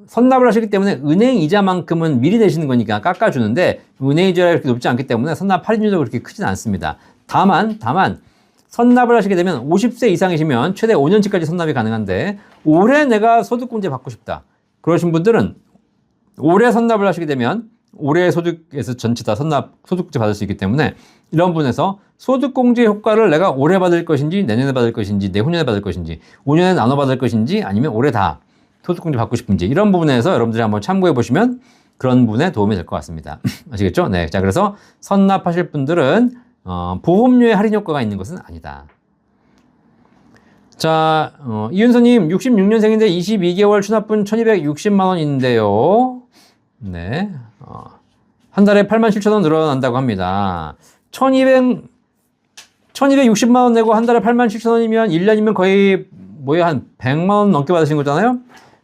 선납을 하시기 때문에 은행 이자만큼은 미리 내시는 거니까 깎아주는데 은행 이자가 그렇게 높지 않기 때문에 선납 할인율도 그렇게 크진 않습니다. 다만 선납을 하시게 되면 50세 이상이시면 최대 5년치까지 선납이 가능한데 올해 내가 소득공제 받고 싶다. 그러신 분들은 올해 선납을 하시게 되면 올해 소득에서 전체 다 소득공제 받을 수 있기 때문에 이런 부분에서 소득공제 효과를 내가 올해 받을 것인지 내년에 받을 것인지 내후년에 받을 것인지 5년에 나눠 받을 것인지 아니면 올해 다 소득공제 받고 싶은지 이런 부분에서 여러분들이 한번 참고해 보시면 그런 부분에 도움이 될 것 같습니다. 아시겠죠? 네. 자, 그래서 선납하실 분들은 보험료의 할인 효과가 있는 것은 아니다. 자, 이윤서님 66년생인데 22개월 추납분 1260만 원인데요. 네. 한 달에 87,000원 늘어난다고 합니다. 1260만 원 내고 한 달에 87,000원이면 1년이면 거의 한 100만 원 넘게 받으신 거잖아요.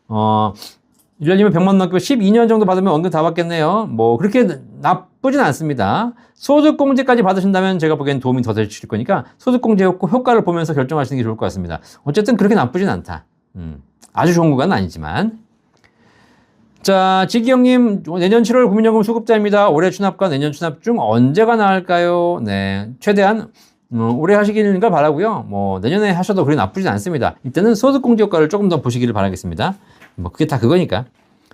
1년이면 100만 원 넘게 12년 정도 받으면 원금 다 받겠네요. 뭐 그렇게 나쁘진 않습니다. 소득공제까지 받으신다면 제가 보기엔 도움이 더 되실 거니까 소득공제 효과를 보면서 결정하시는 게 좋을 것 같습니다. 어쨌든 그렇게 나쁘진 않다. 아주 좋은 구간은 아니지만. 자, 지기형님, 내년 7월 국민연금 수급자입니다. 올해 추납과 내년 추납 중 언제가 나을까요? 네, 최대한 올해 하시기를 바라고요. 뭐 내년에 하셔도 그리 나쁘진 않습니다. 이때는 소득공제 효과를 조금 더 보시기를 바라겠습니다. 뭐 그게 다 그거니까.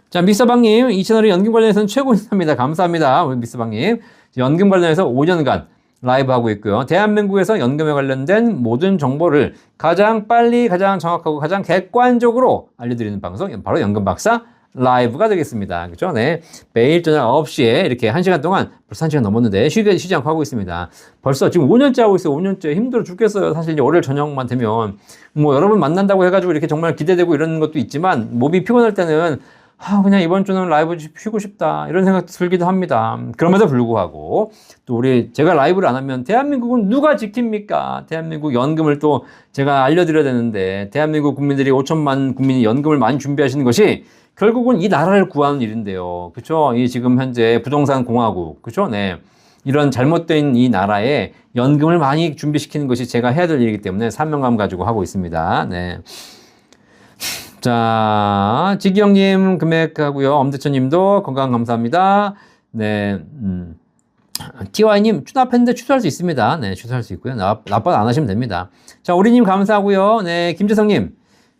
자, 미스방님, 이 채널이 연금 관련해서는 최고입니다. 감사합니다. 우리 미스방님. 연금 관련해서 5년간 라이브 하고 있고요. 대한민국에서 연금에 관련된 모든 정보를 가장 빨리, 가장 정확하고 가장 객관적으로 알려드리는 방송, 바로 연금박사 라이브가 되겠습니다. 그죠? 네. 매일 저녁 9시에 이렇게 1시간 동안 벌써 1시간 넘었는데 쉬지 않고 하고 있습니다. 벌써 지금 5년째 하고 있어요. 5년째 힘들어 죽겠어요. 사실 이제 월요일 저녁만 되면 뭐 여러분 만난다고 해가지고 이렇게 정말 기대되고 이런 것도 있지만 몸이 피곤할 때는 그냥 이번 주는 라이브 쉬고 싶다. 이런 생각 들기도 합니다. 그럼에도 불구하고, 또 제가 라이브를 안 하면 대한민국은 누가 지킵니까? 대한민국 연금을 또 제가 알려드려야 되는데, 대한민국 국민들이 5천만 국민이 연금을 많이 준비하시는 것이 결국은 이 나라를 구하는 일인데요. 그쵸? 이 지금 현재 부동산 공화국. 그쵸? 네. 이런 잘못된 이 나라에 연금을 많이 준비시키는 것이 제가 해야 될 일이기 때문에 사명감 가지고 하고 있습니다. 네. 자, 지기영님 금액하고요. 엄대천님도 건강 감사합니다. 네, TY님 추납했는데 취소할 수 있습니다. 네, 취소할 수 있고요. 납부 안 하시면 됩니다. 자, 우리님 감사하고요. 네, 김재성님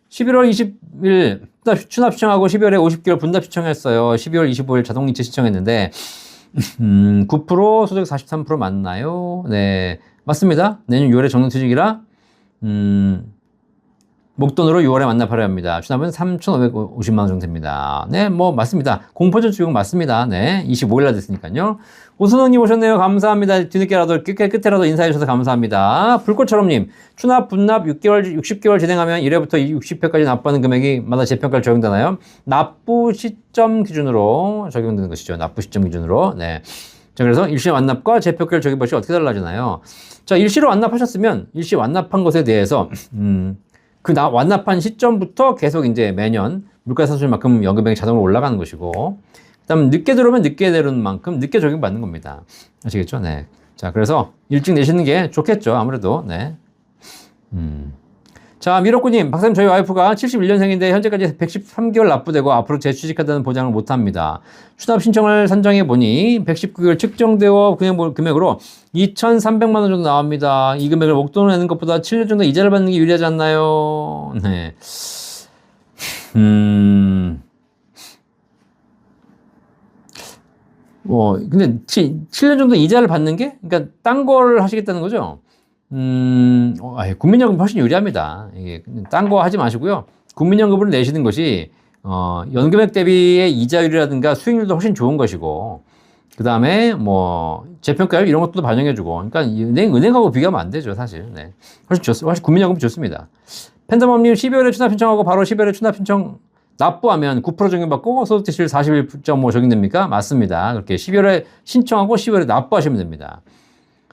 11월 20일 추납 신청하고 12월에 50개월 분납 신청했어요. 12월 25일 자동이체 신청했는데 9% 소득 43% 맞나요? 네, 맞습니다. 내년 6월에 정년퇴직이라 목돈으로 6월에 만납하려 합니다. 추납은 3,550만 원 정도 됩니다. 네, 뭐 맞습니다. 공포전 수용 맞습니다. 네, 25일 날 됐으니까요. 오순호님 오셨네요. 감사합니다. 뒤늦게라도 끝에라도 인사해 주셔서 감사합니다. 불꽃처럼님 추납 분납 60개월 진행하면 1회부터 60회까지 납부하는 금액이 마다 재평가를 적용되나요? 납부 시점 기준으로 적용되는 것이죠. 납부 시점 기준으로. 네. 자, 그래서 일시 완납과 재평가를 적용할 것이 어떻게 달라지나요? 자, 일시로 완납하셨으면 일시 완납한 것에 대해서 완납한 시점부터 계속 이제 매년 물가 상승률만큼 연금액이 자동으로 올라가는 것이고, 그다음 늦게 들어오면 늦게 내는 만큼 늦게 적용받는 겁니다. 아시겠죠? 네. 자, 그래서 일찍 내시는 게 좋겠죠. 아무래도. 네. 자, 미로꾸님, 박사님, 저희 와이프가 71년생인데 현재까지 113개월 납부되고 앞으로 재취직하다는 보장을 못합니다. 추납 신청을 선정해 보니 119개월 측정되어 금액으로 2,300만 원 정도 나옵니다. 이 금액을 목돈으로 내는 것보다 7년 정도 이자를 받는 게 유리하지 않나요? 네. 근데 7년 정도 이자를 받는 게, 그러니까 딴 걸 하시겠다는 거죠? 국민연금 훨씬 유리합니다. 이게 딴 거 하지 마시고요. 국민연금을 내시는 것이 연금액 대비의 이자율이라든가 수익률도 훨씬 좋은 것이고, 그 다음에 뭐 재평가율 이런 것도 반영해주고, 그러니까 은행하고 비교하면 안 되죠, 사실. 네. 훨씬 국민연금이 좋습니다. 팬더멈님 12월에 추납 신청하고 바로 12월에 추납 신청 납부하면 9% 적용받고 소득대출 41.5 적용됩니까? 맞습니다. 그렇게 12월에 신청하고 12월에 납부하시면 됩니다.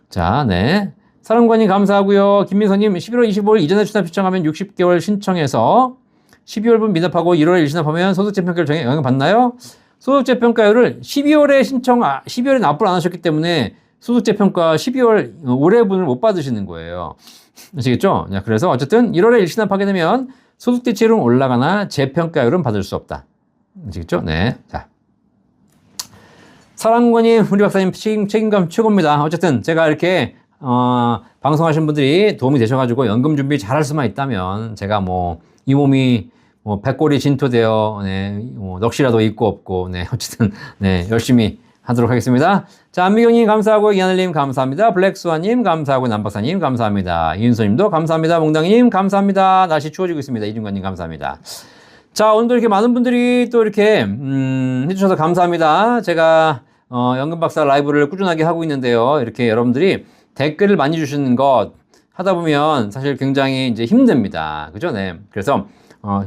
자, 네. 사령관님 감사하고요. 김민서님 11월 25일 이전에 추납 신청하면 60개월 신청해서 12월분 미납하고 1월에 일시납하면 소득재평가율 정해 영향 받나요? 소득재평가율을 12월에 납부를 안 하셨기 때문에 소득재평가 12월 올해분을 못 받으시는 거예요. 아시겠죠? 그래서 어쨌든 1월에 일시납하게 되면 소득대출은 올라가나 재평가율은 받을 수 없다. 아시겠죠? 네. 자. 사랑관님, 우리 박사님 책임감 최고입니다. 어쨌든 제가 이렇게 방송하신 분들이 도움이 되셔가지고 연금 준비 잘할 수만 있다면 제가 이 몸이 백골이 진토되어 넋이라도 있고 없고 어쨌든 열심히 하도록 하겠습니다. 자, 안미경님 감사하고 이하늘님 감사합니다. 블랙스와님 감사하고 남박사님 감사합니다. 이윤서님도 감사합니다. 몽당님 감사합니다. 날씨 추워지고 있습니다. 이중관님 감사합니다. 자, 오늘도 이렇게 많은 분들이 또 이렇게 해주셔서 감사합니다. 제가 연금박사 라이브를 꾸준하게 하고 있는데요. 이렇게 여러분들이 댓글을 많이 주시는 것 하다 보면 사실 굉장히 이제 힘듭니다. 그죠? 네. 그래서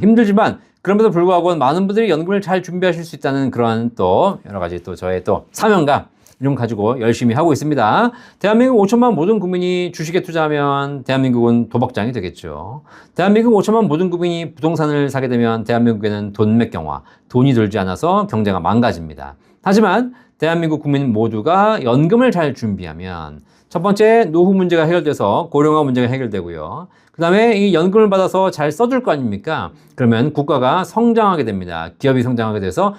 힘들지만 그럼에도 불구하고 많은 분들이 연금을 잘 준비하실 수 있다는 그런 또 여러 가지 또 저의 또 사명감 이런 거 가지고 열심히 하고 있습니다. 대한민국 5천만 모든 국민이 주식에 투자하면 대한민국은 도박장이 되겠죠. 대한민국 5천만 모든 국민이 부동산을 사게 되면 대한민국에는 돈맥경화, 돈이 들지 않아서 경제가 망가집니다. 하지만 대한민국 국민 모두가 연금을 잘 준비하면 첫 번째 노후 문제가 해결돼서 고령화 문제가 해결되고요. 그 다음에 이 연금을 받아서 잘 써줄 거 아닙니까? 그러면 국가가 성장하게 됩니다. 기업이 성장하게 돼서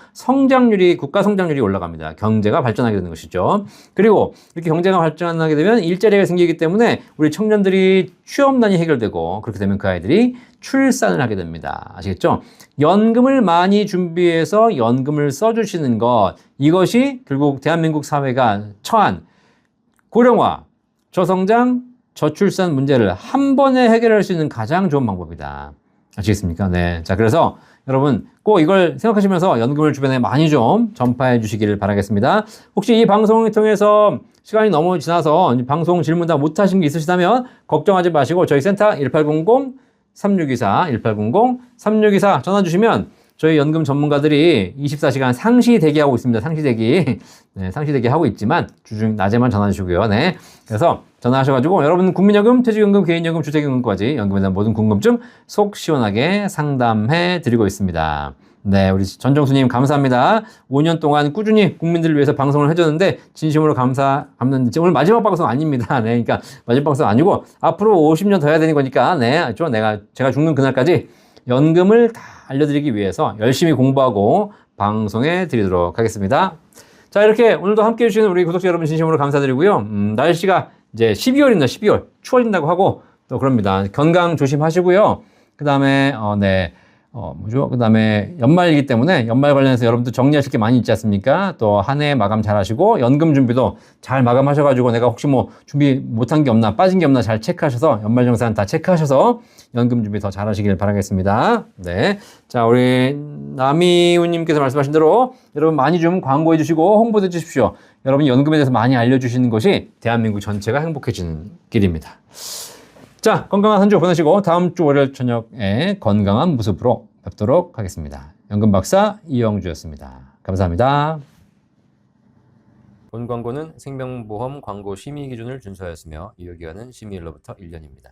국가 성장률이 올라갑니다. 경제가 발전하게 되는 것이죠. 그리고 이렇게 경제가 발전하게 되면 일자리가 생기기 때문에 우리 청년들이 취업난이 해결되고 그렇게 되면 그 아이들이 출산을 하게 됩니다. 아시겠죠? 연금을 많이 준비해서 연금을 써주시는 것, 이것이 결국 대한민국 사회가 처한 고령화, 저성장, 저출산 문제를 한 번에 해결할 수 있는 가장 좋은 방법이다. 아시겠습니까? 네. 자, 그래서 여러분 꼭 이걸 생각하시면서 연금을 주변에 많이 좀 전파해 주시기를 바라겠습니다. 혹시 이 방송을 통해서 시간이 너무 지나서 방송 질문 다 못하신 게 있으시다면 걱정하지 마시고 저희 센터 1800-3624, 1800-3624 전화 주시면 저희 연금 전문가들이 24시간 상시 대기하고 있습니다. 상시 대기. 네, 상시 대기하고 있지만 주중 낮에만 전화 주시고요. 네. 그래서 전화하셔가지고 여러분 국민연금, 퇴직연금, 개인연금, 주택연금까지 연금에 대한 모든 궁금증 속 시원하게 상담해 드리고 있습니다. 네, 우리 전정수님 감사합니다. 5년 동안 꾸준히 국민들을 위해서 방송을 해줬는데 진심으로 감사합니다. 오늘 마지막 방송 아닙니다. 네, 그러니까 마지막 방송 아니고 앞으로 50년 더 해야 되는 거니까 네, 제가 죽는 그날까지 연금을 다 알려드리기 위해서 열심히 공부하고 방송해 드리도록 하겠습니다. 자, 이렇게 오늘도 함께 해주시는 우리 구독자 여러분 진심으로 감사드리고요. 날씨가 이제 12월입니다. 12월. 추워진다고 하고 또 그럽니다. 건강 조심하시고요. 그 다음에, 그 다음에 연말이기 때문에 연말 관련해서 여러분들 정리하실 게 많이 있지 않습니까? 또 한 해 마감 잘 하시고 연금 준비도 잘 마감하셔가지고 내가 혹시 뭐 준비 못한 게 없나 빠진 게 없나 잘 체크하셔서 연말정산 다 체크하셔서 연금 준비 더 잘 하시길 바라겠습니다. 네. 자, 우리 남이우님께서 말씀하신 대로 여러분 많이 좀 광고해 주시고 홍보해 주십시오. 여러분 연금에 대해서 많이 알려주시는 것이 대한민국 전체가 행복해지는 길입니다. 자, 건강한 한 주 보내시고 다음 주 월요일 저녁에 건강한 모습으로 뵙도록 하겠습니다. 연금 박사 이영주였습니다. 감사합니다. 본 광고는 생명보험 광고 심의 기준을 준수하였으며 유효기간은 심의일로부터 1년입니다.